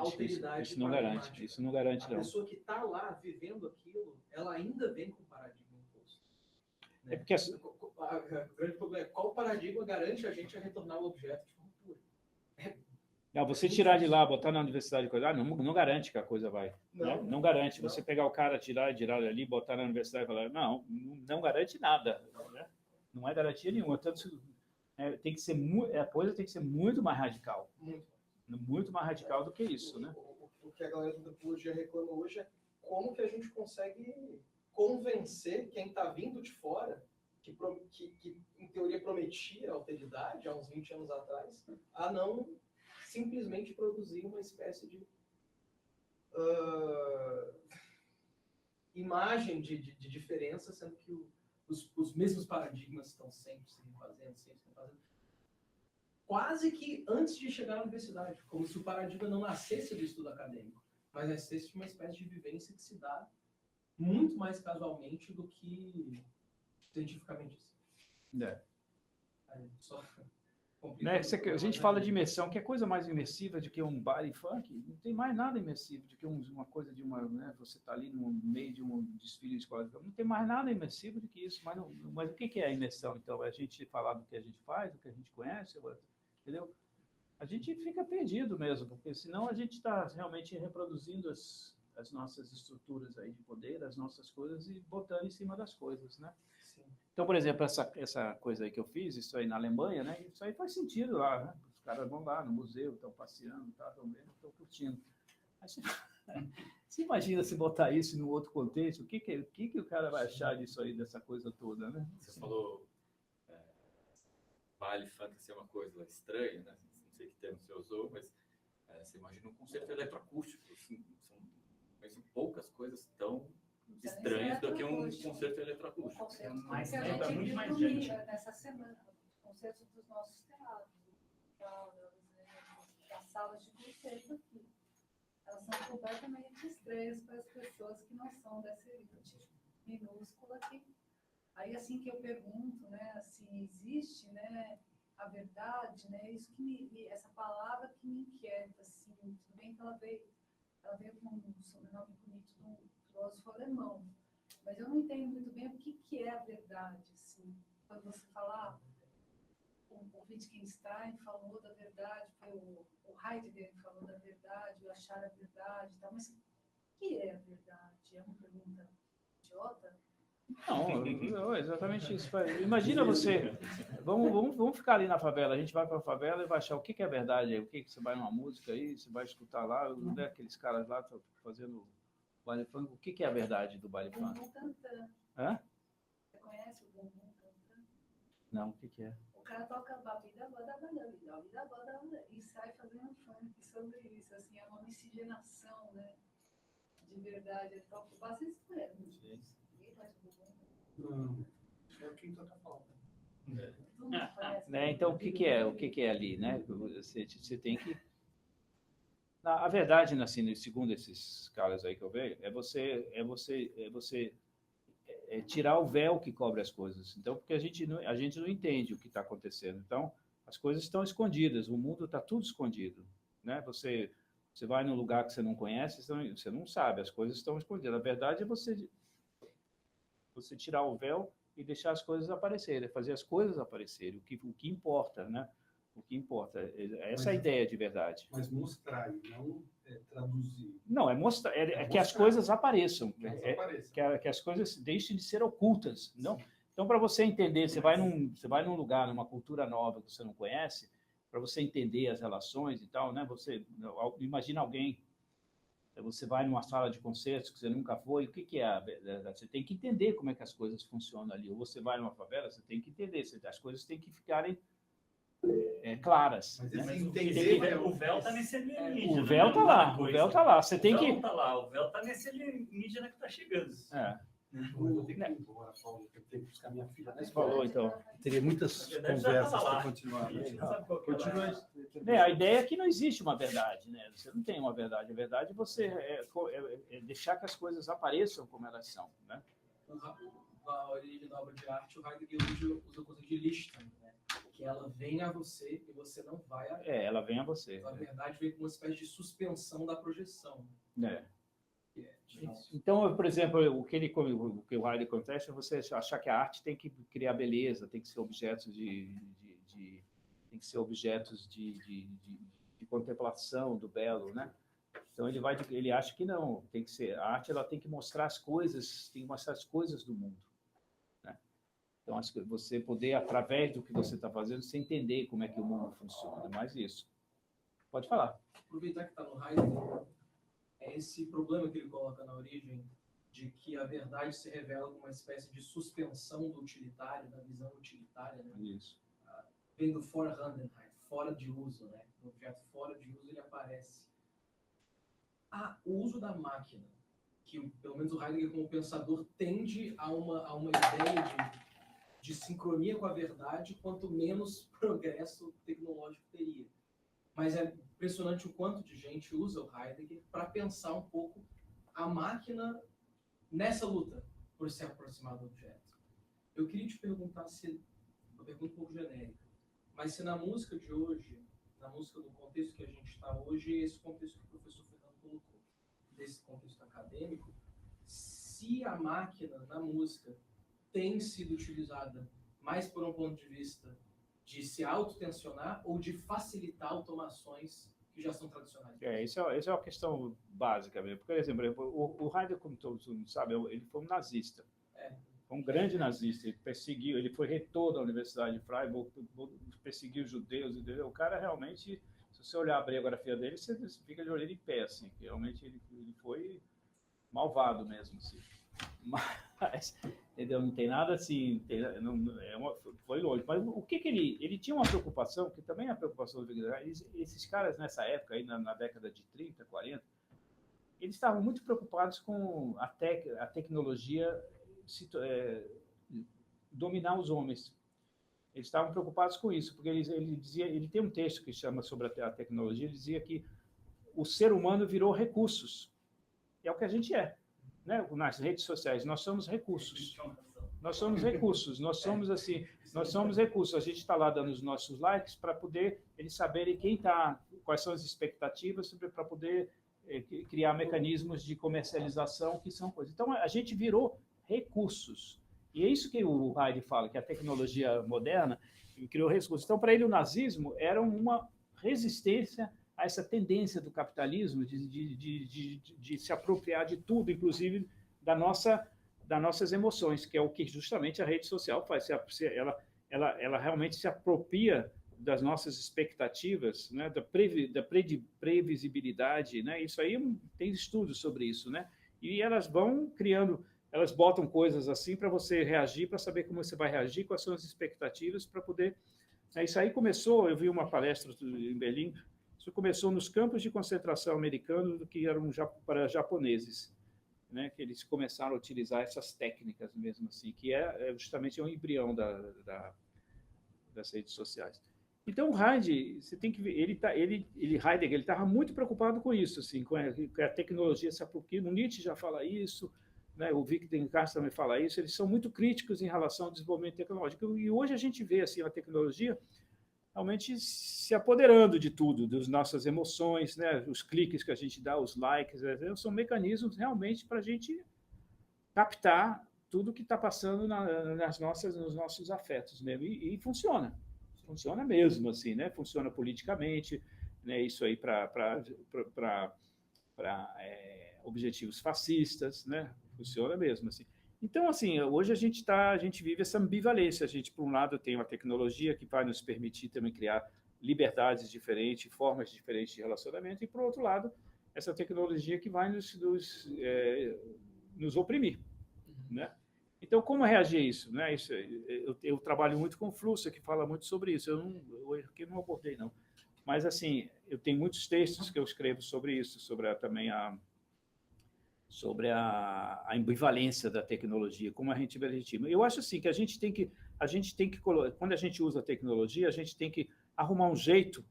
alteridade. Isso não garante. A pessoa que está lá vivendo aquilo, ela ainda vem com o paradigma imposto. Né? É porque o grande problema é qual paradigma garante a gente a retornar ao objeto de forma pura. Você tirar de lá, botar na universidade, não garante que a coisa vai. Não garante. Não. Você pegar o cara, tirar ali, botar na universidade e falar, não garante nada. Né? Não é garantia nenhuma. Tanto, tem que ser, a coisa tem que ser muito mais radical. Muito mais radical do que isso. Né? O que a galera da antropologia reclama hoje é como que a gente consegue convencer quem está vindo de fora, que em teoria prometia alteridade há uns 20 anos atrás, a não simplesmente produzir uma espécie de imagem de diferença, sendo que os mesmos paradigmas estão sempre se fazendo, quase que antes de chegar à universidade, como se o paradigma não nascesse do estudo acadêmico, mas nascesse de uma espécie de vivência que se dá muito mais casualmente do que cientificamente. Só... Né? A gente fala de imersão, que é coisa mais imersiva do que um baile funk. Não tem mais nada imersivo do que uma coisa de uma... Né? Você está ali no meio de um desfile de escola. Não tem mais nada imersivo do que isso. Mas o que é a imersão, então? É a gente falar do que a gente faz, do que a gente conhece, entendeu? A gente fica perdido mesmo, porque senão a gente está realmente reproduzindo as nossas estruturas aí de poder, as nossas coisas e botando em cima das coisas, né? Então, por exemplo, essa coisa aí que eu fiz, isso aí na Alemanha, né? Isso aí faz sentido lá, né? Os caras vão lá no museu, estão passeando, estão vendo, estão curtindo. Você imagina se botar isso em um outro contexto, o que o cara vai achar disso aí, dessa coisa toda, né? Você falou baile funk ser uma coisa estranha, né? Não sei que termo você usou, mas você imagina um concerto eletroacústico. Assim, são poucas coisas tão estranhas do que um concerto eletroacústico. Mas a gente viu domingo, nessa semana, concertos dos nossos teatros, das salas de concerto aqui. Elas são completamente estranhas para as pessoas que não são dessa elite minúscula aqui. Aí, assim que eu pergunto, né, se existe, né, a verdade, né, isso essa palavra que me inquieta, assim, tudo bem que ela veio com um sobrenome bonito de um filósofo alemão, mas eu não entendo muito bem o que é a verdade, assim. Quando você fala, o Wittgenstein falou da verdade, o Heidegger falou da verdade, o achar a verdade, tal, mas o que é a verdade? É uma pergunta idiota? Não, exatamente isso. Imagina você, vamos ficar ali na favela, a gente vai para a favela e vai achar o que é verdade aí, o que você vai numa música aí, você vai escutar lá, né, aqueles caras lá estão fazendo baile funk, o que é a verdade do baile funk? Bumbum Tantã. Hã? Você conhece o Bumbum Tantã? Não, o que é? O cara toca babida, bada, bada, babida, bada, bada, e sai fazendo funk sobre isso, assim, é uma miscigenação, né? De verdade, ele toca bastante mesmo. Ninguém faz bumbum. Não, é o que então tá falando. Todo mundo conhece. Né, então, o que é ali, né? Você tem que... A verdade, assim, segundo esses caras aí que eu vejo, é você tirar o véu que cobre as coisas. Então, porque a gente não entende o que está acontecendo. Então, as coisas estão escondidas, o mundo está tudo escondido, né? Você vai num lugar que você não conhece, você não sabe, as coisas estão escondidas. A verdade é você tirar o véu e deixar as coisas aparecerem, fazer as coisas aparecerem, o que importa, né? O que importa, essa é a ideia de verdade. Mas mostrar e não traduzir. Não, é mostrar, é que as mostrar. coisas apareçam, Desapareça. que as coisas deixem de ser ocultas. Não? Então, para você entender, você vai num lugar, numa cultura nova que você não conhece, para você entender as relações e tal, né? Você imagina alguém, você vai numa sala de concertos que você nunca foi, o que é a verdade? Você tem que entender como é que as coisas funcionam ali. Ou você vai numa favela, você tem que entender, as coisas têm que ficarem claras. Mas né? esse Porque entender o véu está nesse alienígena. O véu está lá, o véu está lá. Você tem que... O véu está lá, o véu está nesse alienígena que está chegando. Eu vou ter que ir embora, Paulo, eu tenho que buscar minha filha na Você escola. falou, então. Teria muitas Na verdade, já conversas tava lá. para continuar. A gente não sabe qual que é lá. A ideia é que não existe uma verdade, né? Você não tem uma verdade. A verdade é você deixar que as coisas apareçam como elas são, né? Na origem da obra de arte, o Heidegger usa o conceito de Lichtern, né? Que ela vem a você e você não vai a ela. Ela vem a você. Na verdade, vem com uma espécie de suspensão da projeção. Que é difícil. Então, por exemplo, o que o Heidegger acontece é você achar que a arte tem que criar beleza, tem que ser objetos de contemplação do belo, né? Então ele acha que não, tem que ser a arte, ela tem que mostrar as coisas, tem que mostrar as coisas do mundo, né? Então acho que você poder através do que você está fazendo, você entender como é que o mundo funciona, mais isso. Pode falar. Aproveitar que está no Heidegger, é esse problema que ele coloca na origem de que a verdade se revela como uma espécie de suspensão do utilitário, da visão utilitária, né? Isso. Vem do Vorhandenheit, fora de uso, né? O objeto fora de uso, ele aparece. O uso da máquina, que pelo menos o Heidegger como pensador tende a uma ideia de sincronia com a verdade, quanto menos progresso tecnológico teria. Mas é impressionante o quanto de gente usa o Heidegger para pensar um pouco a máquina nessa luta por se aproximar do objeto. Eu queria te perguntar uma pergunta um pouco genérica, mas se na música de hoje, na música do contexto que a gente está hoje, esse contexto que o professor Fernando colocou, desse contexto acadêmico, se a máquina na música tem sido utilizada mais por um ponto de vista de se autotensionar ou de facilitar automações que já são tradicionais. Essa é uma questão básica mesmo. Por exemplo, o Heidegger, como todos sabem, ele foi um nazista. Foi um grande nazista. Ele perseguiu, ele foi reitor da Universidade de Freiburg, perseguiu os judeus. Entendeu? O cara realmente, se você olhar a biografia dele, você fica de orelha em pé, assim, que realmente ele foi malvado mesmo, assim. Mas, entendeu? Não tem nada assim, foi longe. Mas o que ele tinha uma preocupação, que também é a preocupação do Wittgenstein, esses caras nessa época, aí na década de 30, 40, eles estavam muito preocupados com a tecnologia dominar os homens. Eles estavam preocupados com isso, porque ele tem um texto que chama sobre a tecnologia, ele dizia que o ser humano virou recursos. É o que a gente é. Né? Nas redes sociais, nós somos recursos. Nós somos recursos, nós somos assim, nós somos recursos. A gente está lá dando os nossos likes para poder eles saberem quem está, quais são as expectativas, para poder criar mecanismos de comercialização, que são coisas. Então, a gente virou recursos. E é isso que o Heidegger fala, que a tecnologia moderna criou recursos. Então, para ele, o nazismo era uma resistência a essa tendência do capitalismo de se apropriar de tudo, inclusive da nossa das nossas emoções, que é o que justamente a rede social faz. Ela realmente se apropria das nossas expectativas, né, da previsibilidade, né? Isso aí tem estudos sobre isso, né? E elas vão criando, elas botam coisas assim para você reagir, para saber como você vai reagir, quais são as expectativas para poder. Isso aí começou, eu vi uma palestra em Berlim, isso começou nos campos de concentração americanos que eram para japoneses, né? Que eles começaram a utilizar essas técnicas mesmo assim, que é justamente um embrião das redes sociais. Então, o Heidegger, você tem que ver, Heidegger, ele estava muito preocupado com isso, assim, com a tecnologia se aproxima. O Nietzsche já fala isso, né? O Wittgenstein também fala isso. Eles são muito críticos em relação ao desenvolvimento tecnológico. E hoje a gente vê assim a tecnologia realmente se apoderando de tudo, das nossas emoções, né? Os cliques que a gente dá, os likes, são mecanismos realmente para a gente captar tudo que está passando nos nossos afetos mesmo. E funciona. Funciona mesmo, assim, né? Funciona politicamente, né? Isso aí para objetivos fascistas, né? Funciona mesmo, assim. Então, assim, hoje a gente vive essa ambivalência. A gente, por um lado, tem uma tecnologia que vai nos permitir também criar liberdades diferentes, formas diferentes de relacionamento, e, por outro lado, essa tecnologia que vai nos oprimir, né? Então, como reagir a isso? Né? Eu trabalho muito com o Flusser, que fala muito sobre isso. Eu aqui não abordei, não. Mas, assim, eu tenho muitos textos que eu escrevo sobre isso, também sobre a ambivalência da tecnologia, como a gente legitima. Eu acho, assim, que a gente tem que quando a gente usa a tecnologia, a gente tem que arrumar um jeito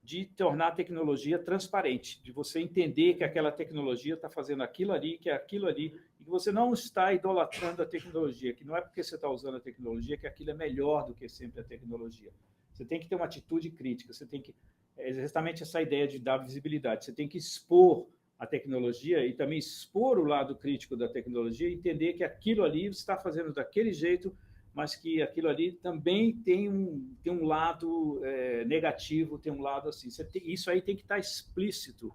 de tornar a tecnologia transparente, de você entender que aquela tecnologia está fazendo aquilo ali, que é aquilo ali, e que você não está idolatrando a tecnologia, que não é porque você está usando a tecnologia que aquilo é melhor do que sempre a tecnologia. Você tem que ter uma atitude crítica, você tem que... É exatamente essa ideia de dar visibilidade, você tem que expor a tecnologia e também expor o lado crítico da tecnologia e entender que aquilo ali você está fazendo daquele jeito, mas que aquilo ali também tem um lado negativo, tem um lado assim. Isso aí tem que estar explícito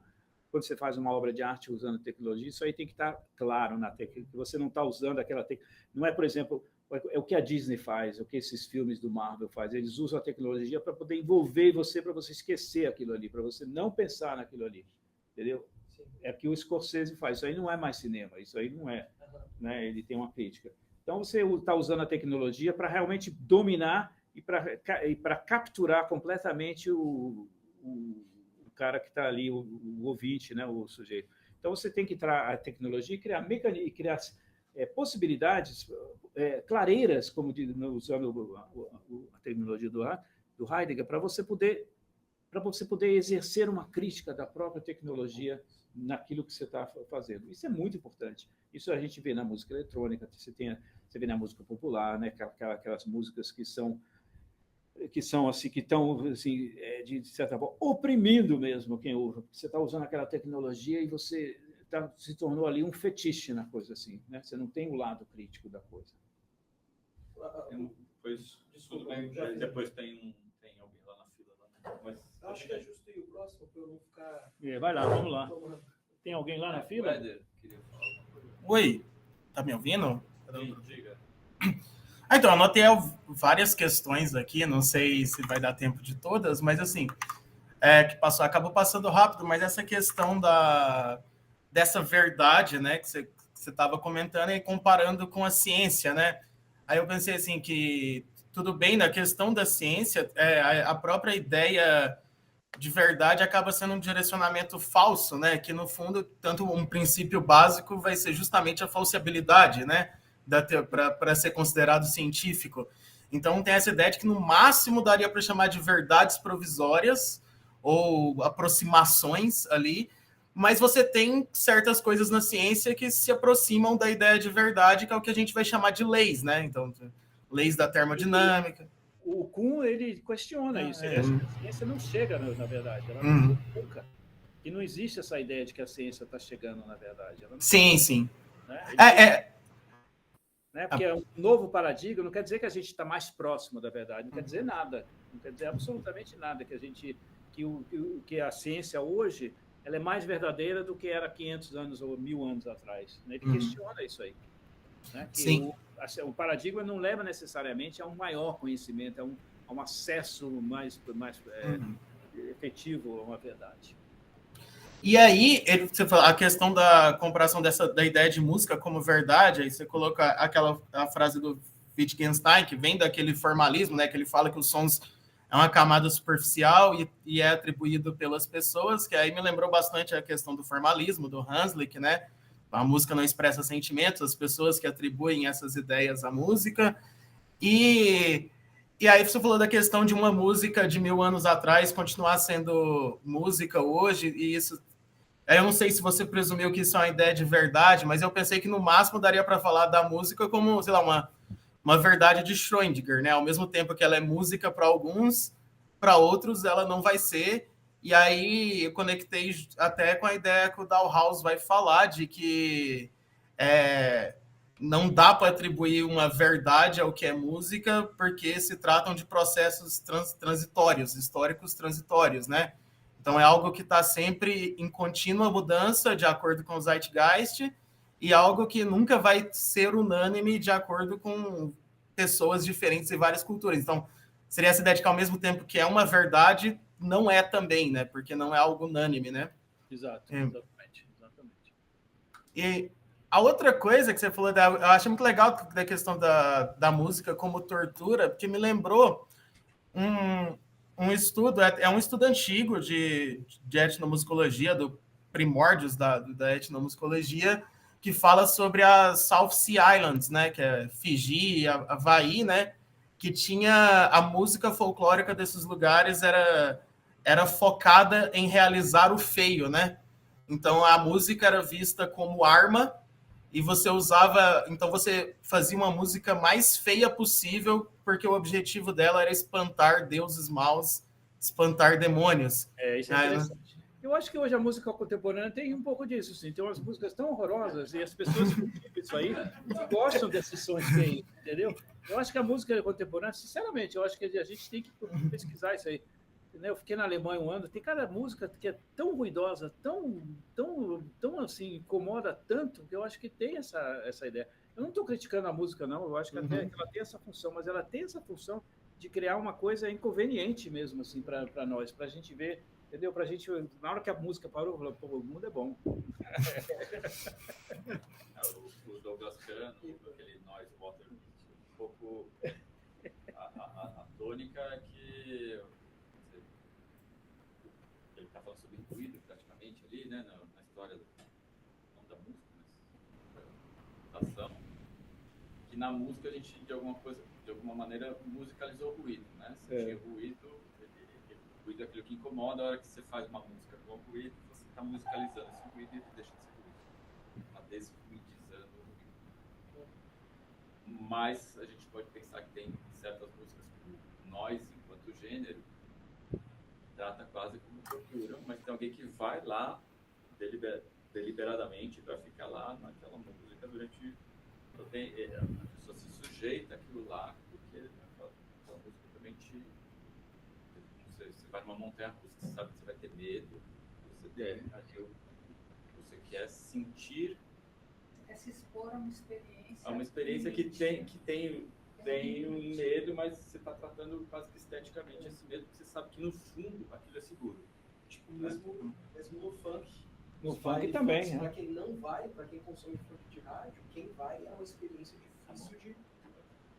quando você faz uma obra de arte usando tecnologia, isso aí tem que estar claro na técnica, que você não está usando aquela técnica. Não é, por exemplo, é o que a Disney faz, o que esses filmes do Marvel fazem. Eles usam a tecnologia para poder envolver você, para você esquecer aquilo ali, para você não pensar naquilo ali, entendeu? Sim. É o que o Scorsese faz. Isso aí não é mais cinema, isso aí não é. Né? Ele tem uma crítica. Então, você está usando a tecnologia para realmente dominar e para capturar completamente o cara que está ali, o ouvinte, né, o sujeito. Então, você tem que entrar a tecnologia e criar mecanismos, criar possibilidades, clareiras, como usando a tecnologia do Heidegger, para você poder exercer uma crítica da própria tecnologia naquilo que você está fazendo. Isso é muito importante. Isso a gente vê na música eletrônica, você vê na música popular, né? Aquelas músicas que são assim, que estão assim, de certa forma oprimindo mesmo quem ouve. Você está usando aquela tecnologia e você se tornou ali um fetiche na coisa assim, né? Você não tem o lado crítico da coisa. Pois, tudo bem. Depois tem alguém lá na fila. Lá, né? Mas acho que é justo ir o próximo para eu não ficar. Vai lá, vamos lá. Tem alguém lá na fila? Oi, tá me ouvindo? Sim, diga. Então, anotei várias questões aqui, não sei se vai dar tempo de todas, mas assim, acabou passando rápido, mas essa questão dessa verdade, né, que você estava comentando e comparando com a ciência, né? Aí eu pensei assim que tudo bem, na questão da ciência, a própria ideia de verdade acaba sendo um direcionamento falso, né? Que no fundo, tanto um princípio básico vai ser justamente a falsibilidade, né? Para ser considerado científico. Então tem essa ideia de que no máximo daria para chamar de verdades provisórias ou aproximações ali, mas você tem certas coisas na ciência que se aproximam da ideia de verdade, que é o que a gente vai chamar de leis, né? Então, leis da termodinâmica. O Kuhn, ele questiona isso. A ciência não chega, na verdade. Ela nunca. E não existe essa ideia de que a ciência está chegando, na verdade. Ela não sim. Né? Né? Porque é um novo paradigma, não quer dizer que a gente está mais próximo da verdade, não quer dizer nada. Não quer dizer absolutamente nada que a ciência hoje ela é mais verdadeira do que era 500 anos ou 1000 anos atrás. Né? Ele questiona isso aí. né? Que Sim. o paradigma não leva necessariamente a um maior conhecimento, a um acesso mais efetivo a uma verdade. E aí, você fala, a questão da comparação da ideia de música como verdade, aí você coloca a frase do Wittgenstein, que vem daquele formalismo, né, que ele fala que os sons é uma camada superficial e é atribuído pelas pessoas, que aí me lembrou bastante a questão do formalismo, do Hanslick, né? A música não expressa sentimentos, as pessoas que atribuem essas ideias à música. E aí você falou da questão de uma música de 1000 anos atrás continuar sendo música hoje, e isso... Eu não sei se você presumiu que isso é uma ideia de verdade, mas eu pensei que no máximo daria para falar da música como, sei lá, uma verdade de Schrödinger, né? Ao mesmo tempo que ela é música para alguns, para outros ela não vai ser. E aí eu conectei até com a ideia que o Dalhaus vai falar de que não dá para atribuir uma verdade ao que é música, porque se tratam de processos transitórios, históricos transitórios, né? Então, é algo que está sempre em contínua mudança, de acordo com o Zeitgeist, e algo que nunca vai ser unânime de acordo com pessoas diferentes e várias culturas. Então, seria essa ideia de que, ao mesmo tempo que é uma verdade, não é também, né? Porque não é algo unânime, né? Exato, exatamente. E a outra coisa que você falou, eu achei muito legal da questão da música como tortura, porque me lembrou um estudo, é um estudo antigo de etnomusicologia, do primórdios da etnomusicologia, que fala sobre as South Sea Islands, né, que é Fiji e Havaí, né, que tinha a música folclórica desses lugares era focada em realizar o feio, né? Então a música era vista como arma e então você fazia uma música mais feia possível, porque o objetivo dela era espantar deuses maus, espantar demônios. Isso é interessante. Eu acho que hoje a música contemporânea tem um pouco disso, sim. Tem umas músicas tão horrorosas e as pessoas que cultivam isso aí gostam desses sons feios, entendeu? Eu acho que a música contemporânea, sinceramente, eu acho que a gente tem que pesquisar isso aí. Eu fiquei na Alemanha um ano, tem cada música que é tão ruidosa, tão assim, incomoda tanto, que eu acho que tem essa ideia. Eu não estou criticando a música, não, eu acho que até que ela tem essa função, mas ela tem essa função de criar uma coisa inconveniente mesmo, assim, para nós, para a gente ver, entendeu? Para a gente, na hora que a música parou, eu falei, pô, o mundo é bom. O Douglas Kahn, aquele Noise Water, um pouco a tônica é que ele está falando sobre ruído praticamente ali, né, na história não da música, mas da ação, que na música a gente de alguma maneira musicalizou o ruído, né? Se tinha ruído, ruído é aquilo que incomoda. A hora que você faz uma música com ruído, você está musicalizando esse ruído e deixa de ser ruído, está desruidizando o ruído. Mas a gente pode pensar que tem certas músicas como noise enquanto gênero trata quase como tortura, mas tem alguém que vai lá deliberadamente para ficar lá naquela música durante... A pessoa se sujeita àquilo lá, porque aquela música também você vai numa montanha russa, você sabe que você vai ter medo, você quer sentir... É se expor a uma experiência... A uma experiência que tem um medo, mas você está tratando quase que esteticamente esse medo, porque você sabe que no fundo aquilo é seguro. Tipo, mesmo no funk. No funk também, Para quem não vai, para quem consome funk de rádio, quem vai é uma experiência difícil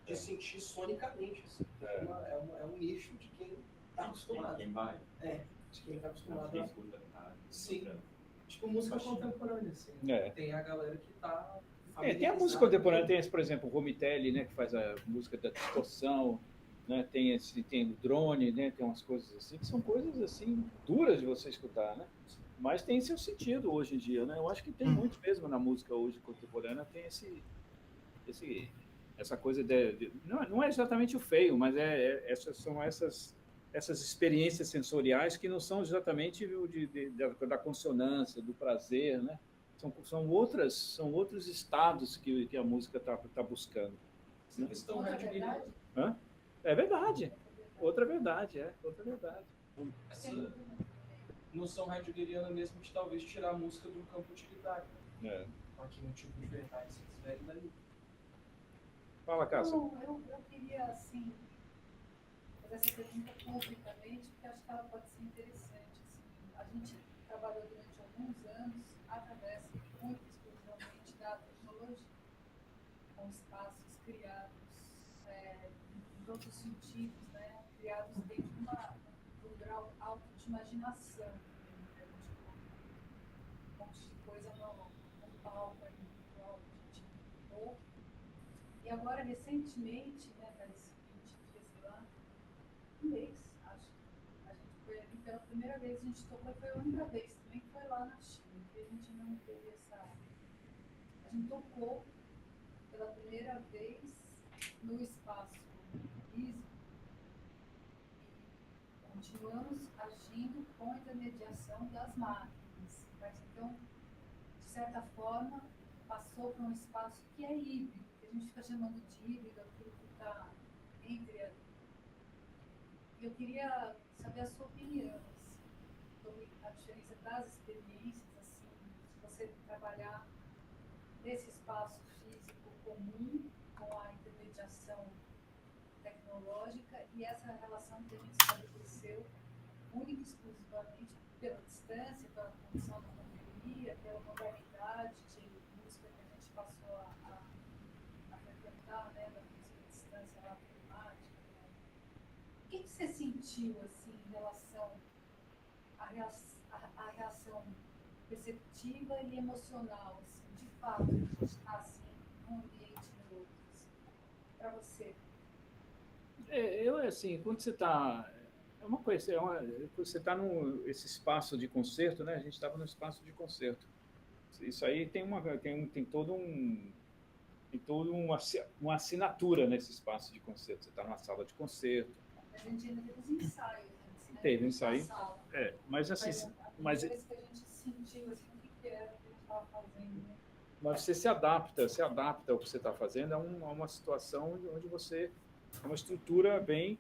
de sentir sonicamente. Assim. É um nicho de quem está acostumado. Quem vai? De quem está acostumado. Quem escuta rádio. Sim. Tipo, música contemporânea, assim. Tem a galera que está... tem a música contemporânea, tem esse, por exemplo, o Romitelli, né, que faz a música da distorção, né, tem o drone, né, tem umas coisas assim, que são coisas assim duras de você escutar, né? Mas tem seu sentido hoje em dia, né? Eu acho que tem muito mesmo na música hoje contemporânea, tem essa coisa não é exatamente o feio, mas são essas experiências sensoriais que não são exatamente da consonância, do prazer, né? São outros estados que a música está buscando. Né? Estão verdade? É verdade. Outra verdade. Assim, noção heideggeriana mesmo de talvez tirar a música do campo utilitário. Aqui um tipo de verdade se desvele dali. Fala, Cássia. Não, eu queria, assim, fazer essa pergunta publicamente, porque acho que ela pode ser interessante. Assim. A gente trabalhou durante alguns anos através, muito exclusivamente, da tecnologia, com espaços criados em todos os sentidos, né? Criados dentro de um grau alto de imaginação. Né? A gente colocou um monte de coisa no palco, ali, virtual, que a gente montou. E agora, recentemente, né, para esse 20 dias lá, um mês, acho, a gente foi ali pela primeira vez, a gente tocou, foi a única vez também que foi lá na China, que a gente não teve essa. A gente tocou pela primeira vez no espaço físico e continuamos agindo com a intermediação das máquinas. Mas então, de certa forma, passou para um espaço que é híbrido. A gente fica chamando de híbrido aquilo que está entre a... Eu queria saber a sua opinião assim, sobre a diferença das experiências, assim, se você trabalhar nesse espaço físico comum com a intermediação tecnológica e essa relação que a gente estabeleceu única e exclusivamente pela distância, pela condição da pandemia, pela modalidade de música que a gente passou a frequentar, né, da música à distância lá climática. Né? O que você sentiu assim em relação à reação perceptiva e emocional, assim, de fato, de a gente estar assim, num ambiente e no outro, assim, para você? Eu, assim, quando você está... É uma coisa, você está nesse espaço de concerto, né? A gente estava no espaço de concerto. Isso aí tem toda uma assinatura nesse espaço de concerto. Você está numa sala de concerto. A gente ainda teve os ensaios antes, né? Teve ensaio. Mas assim, Mas a primeira vez que a gente sentiu assim, o que era que a gente estava fazendo, né? Mas você se adapta ao que você está fazendo a uma situação onde você é uma estrutura bem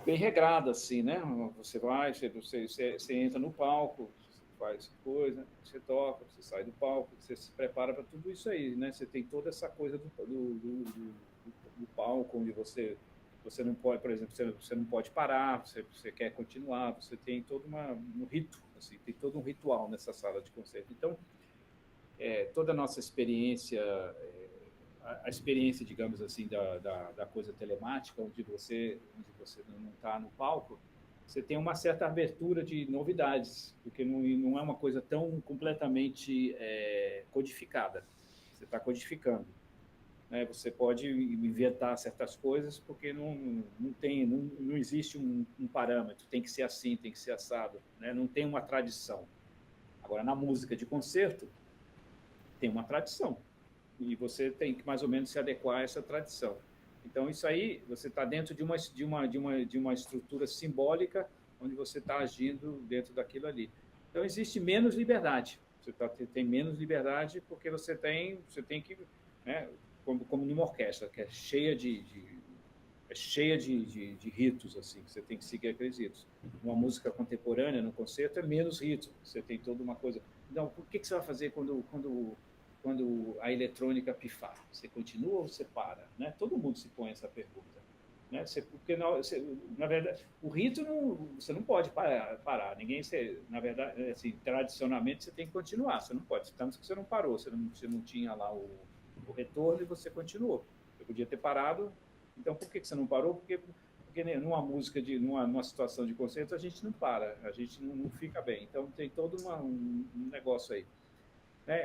regrada, assim, né? Você vai, você entra no palco, você faz coisa, você toca, você sai do palco, você se prepara para tudo isso aí, né? Você tem toda essa coisa do palco, onde você não pode, por exemplo, você não pode parar, você quer continuar, você tem todo um rito, assim, tem todo um ritual nessa sala de concerto. Então, toda a nossa experiência, a experiência, digamos assim, da coisa telemática, onde você não está no palco, você tem uma certa abertura de novidades, porque não é uma coisa tão completamente codificada. Você está codificando. Né? Você pode inventar certas coisas, porque não existe um parâmetro, tem que ser assim, tem que ser assado. Né? Não tem uma tradição. Agora, na música de concerto, tem uma tradição. E você tem que mais ou menos se adequar a essa tradição. Então, isso aí, você está dentro de uma estrutura simbólica, onde você está agindo dentro daquilo ali. Então, existe menos liberdade. Você tem menos liberdade porque você tem que, né, como numa orquestra, que é cheia de ritos, assim, que você tem que seguir aqueles ritos. Uma música contemporânea, no concerto, é menos ritos. Você tem toda uma coisa. Então, o que você vai fazer quando a eletrônica pifar? Você continua ou você para? Né? Todo mundo se põe essa pergunta. Né? Porque, na verdade, o rito você não pode parar. Ninguém, na verdade, assim, tradicionalmente, você tem que continuar. Você não pode, tanto que você não parou, você não tinha lá o retorno e você continuou. Você podia ter parado. Então, por que você não parou? Porque numa música, numa situação de concerto, a gente não para, a gente não fica bem. Então, tem todo um negócio aí.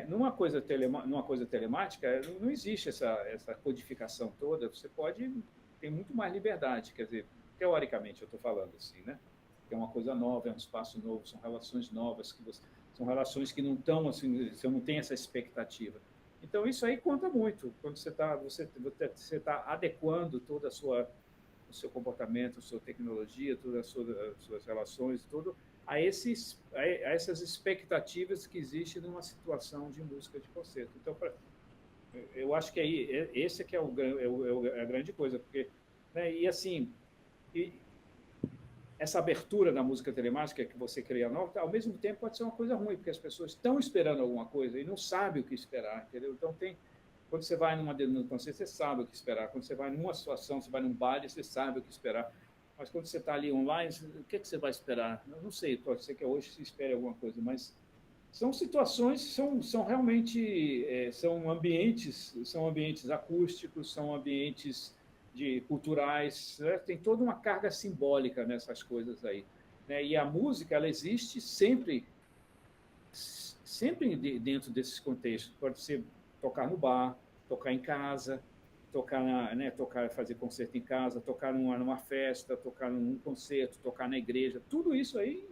Numa coisa telemática, não existe essa codificação toda, você tem muito mais liberdade, quer dizer, teoricamente eu estou falando assim, né? É uma coisa nova, é um espaço novo, são relações novas, são relações que não estão, assim, você não tem essa expectativa. Então, isso aí conta muito, quando você está adequando todo o seu comportamento, a sua tecnologia, todas as suas relações, tudo, a essas expectativas que existem numa situação de música de concerto. Então, eu acho que aí esse que é a grande coisa, porque, né, e assim, essa abertura da música telemática que você cria nova, ao mesmo tempo pode ser uma coisa ruim, porque as pessoas estão esperando alguma coisa e não sabem o que esperar, entendeu? Então Quando você vai num concerto, você sabe o que esperar. Quando você vai numa situação, você vai num baile, você sabe o que esperar. Mas quando você está ali online, o que você vai esperar? Eu não sei, pode ser que hoje se espere alguma coisa, mas são situações, são realmente são ambientes acústicos, são ambientes culturais, né? Tem toda uma carga simbólica nessas coisas aí, né? E a música, ela existe sempre dentro desses contextos. Pode ser tocar no bar, tocar em casa, fazer concerto em casa, tocar numa festa, tocar num concerto, tocar na igreja. Tudo isso aí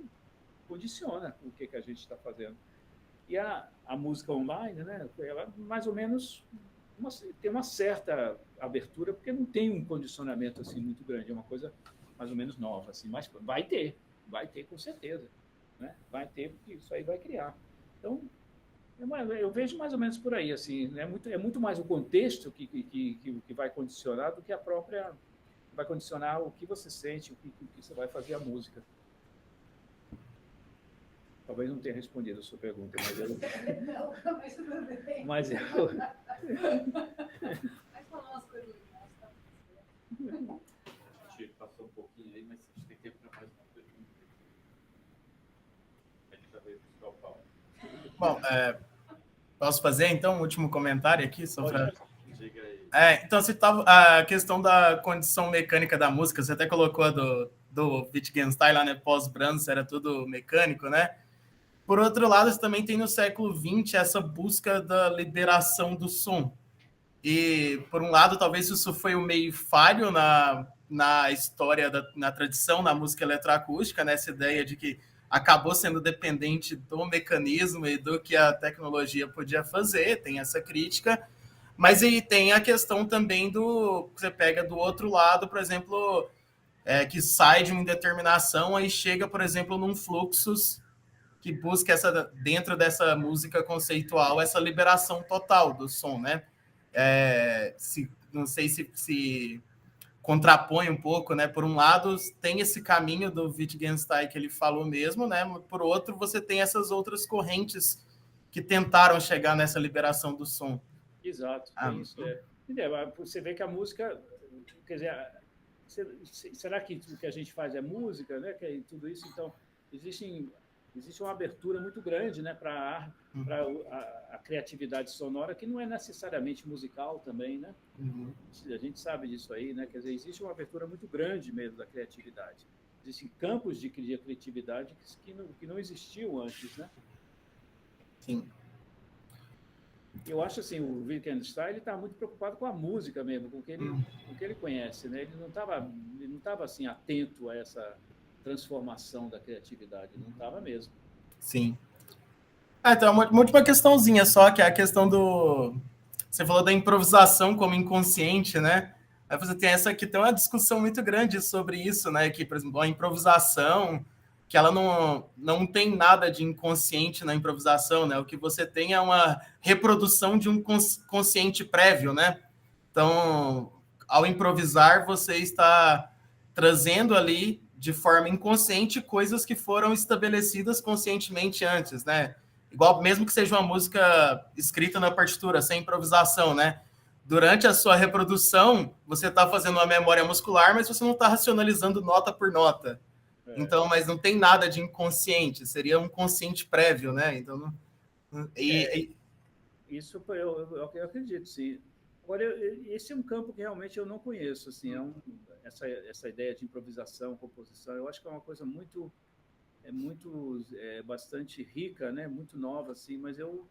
condiciona o que a gente está fazendo. E a música online, né, ela mais ou menos tem uma certa abertura, porque não tem um condicionamento assim muito grande, é uma coisa mais ou menos nova, assim, mas vai ter com certeza, né? Vai ter, porque isso aí vai criar. Então, eu vejo mais ou menos por aí, assim, né? É muito mais o contexto que vai condicionar do que a própria, vai condicionar o que você sente, o que você vai fazer a música. Talvez não tenha respondido a sua pergunta, mas eu... Não, mas tudo bem. Mas eu... Vai falar umas coisas legais, tá? A gente passou um pouquinho aí, mas a gente tem tempo para mais uma pergunta. A gente já veio buscar o Paulo. Bom, posso fazer, então, um último comentário aqui? Diga aí. Então, você estava a questão da condição mecânica da música, você até colocou a do Wittgenstein lá, né? Pós-Brahms, era tudo mecânico, né? Por outro lado, você também tem no século XX essa busca da liberação do som. E, por um lado, talvez isso foi um meio falho na história, na tradição, na música eletroacústica, né? Essa ideia de que acabou sendo dependente do mecanismo e do que a tecnologia podia fazer, tem essa crítica. Mas aí tem a questão também você pega do outro lado, por exemplo, que sai de uma indeterminação, aí chega, por exemplo, num fluxus que busca dentro dessa música conceitual, essa liberação total do som, né? Não sei se contrapõe um pouco, né? Por um lado, tem esse caminho do Wittgenstein que ele falou mesmo, né? Por outro, você tem essas outras correntes que tentaram chegar nessa liberação do som. Exato, tem isso. Você vê que a música, quer dizer, será que o que a gente faz é música, né? Que tudo isso, então existe uma abertura muito grande, né, para a criatividade sonora, que não é necessariamente musical também, né? Uhum. A gente sabe disso aí, né? Quer dizer, existe uma abertura muito grande mesmo da criatividade. Existem campos de criatividade que não existiam antes, né? Sim. Eu acho assim, o Wittgenstein está muito preocupado com a música mesmo, com o que ele conhece, né? Ele não estava assim atento a essa transformação da criatividade, não estava mesmo. Sim. Então, uma última questãozinha só, que é a questão você falou da improvisação como inconsciente, né? Aí você tem tem uma discussão muito grande sobre isso, né? Que, por exemplo, a improvisação, que ela não tem nada de inconsciente na improvisação, né? O que você tem é uma reprodução de um consciente prévio, né? Então, ao improvisar, você está trazendo ali de forma inconsciente coisas que foram estabelecidas conscientemente antes, né? Igual, mesmo que seja uma música escrita na partitura, sem improvisação, né? Durante a sua reprodução, você está fazendo uma memória muscular, mas você não está racionalizando nota por nota. Então, mas não tem nada de inconsciente, seria um consciente prévio, né? Então, isso eu acredito, sim. Agora, esse é um campo que realmente eu não conheço, assim, essa ideia de improvisação, composição, eu acho que é uma coisa bastante rica, né? Muito nova, assim, mas eu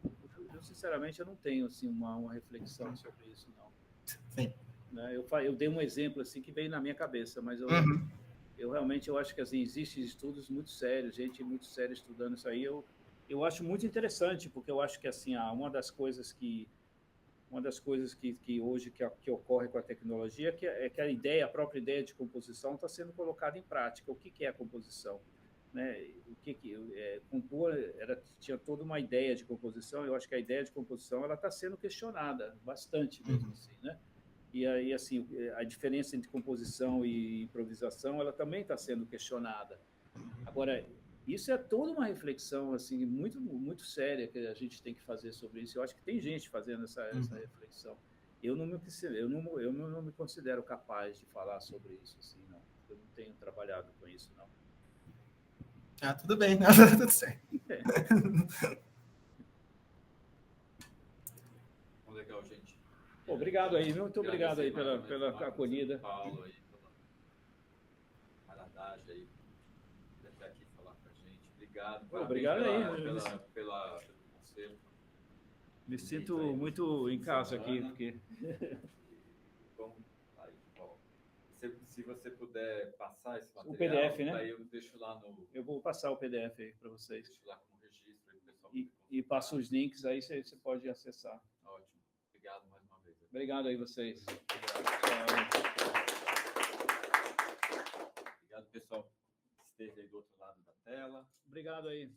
sinceramente eu não tenho assim uma reflexão sobre isso, não. Sim. Né? Eu dei um exemplo assim que veio na minha cabeça, mas eu realmente acho que assim existem estudos muito sérios, gente muito séria estudando isso aí. Eu acho muito interessante, porque eu acho que assim uma das coisas que hoje que ocorre com a tecnologia é que a própria ideia de composição está sendo colocada em prática. O que é a composição? Né? Compor tinha toda uma ideia de composição. Eu acho que a ideia de composição ela está sendo questionada bastante mesmo, assim, né? E aí assim a diferença entre composição e improvisação ela também está sendo questionada. Agora Isso é toda uma reflexão assim muito muito séria que a gente tem que fazer sobre isso. Eu acho que tem gente fazendo essa reflexão. Eu não me considero capaz de falar sobre isso assim, não. Eu não tenho trabalhado com isso, não. Ah, tudo bem, tudo certo. Legal, gente. Obrigado aí, muito obrigado aí Agradecer mais pela uma vez, acolhida. Paulo aí, pela caradagem aí, de até aqui falar com a gente. Obrigado. Parabéns Obrigado aí. pelo conselho. Me sinto muito em casa aqui, porque Bom, aí, ó, se você puder passar esse material, PDF, né? Aí eu deixo lá no. eu vou passar o PDF aí para vocês. Deixo lá como registro aí, pessoal. E passo os links aí, você pode acessar. Ótimo. Obrigado mais uma vez. Obrigado aí vocês. Obrigado, pessoal, que esteve aí do outro lado da tela. Obrigado aí.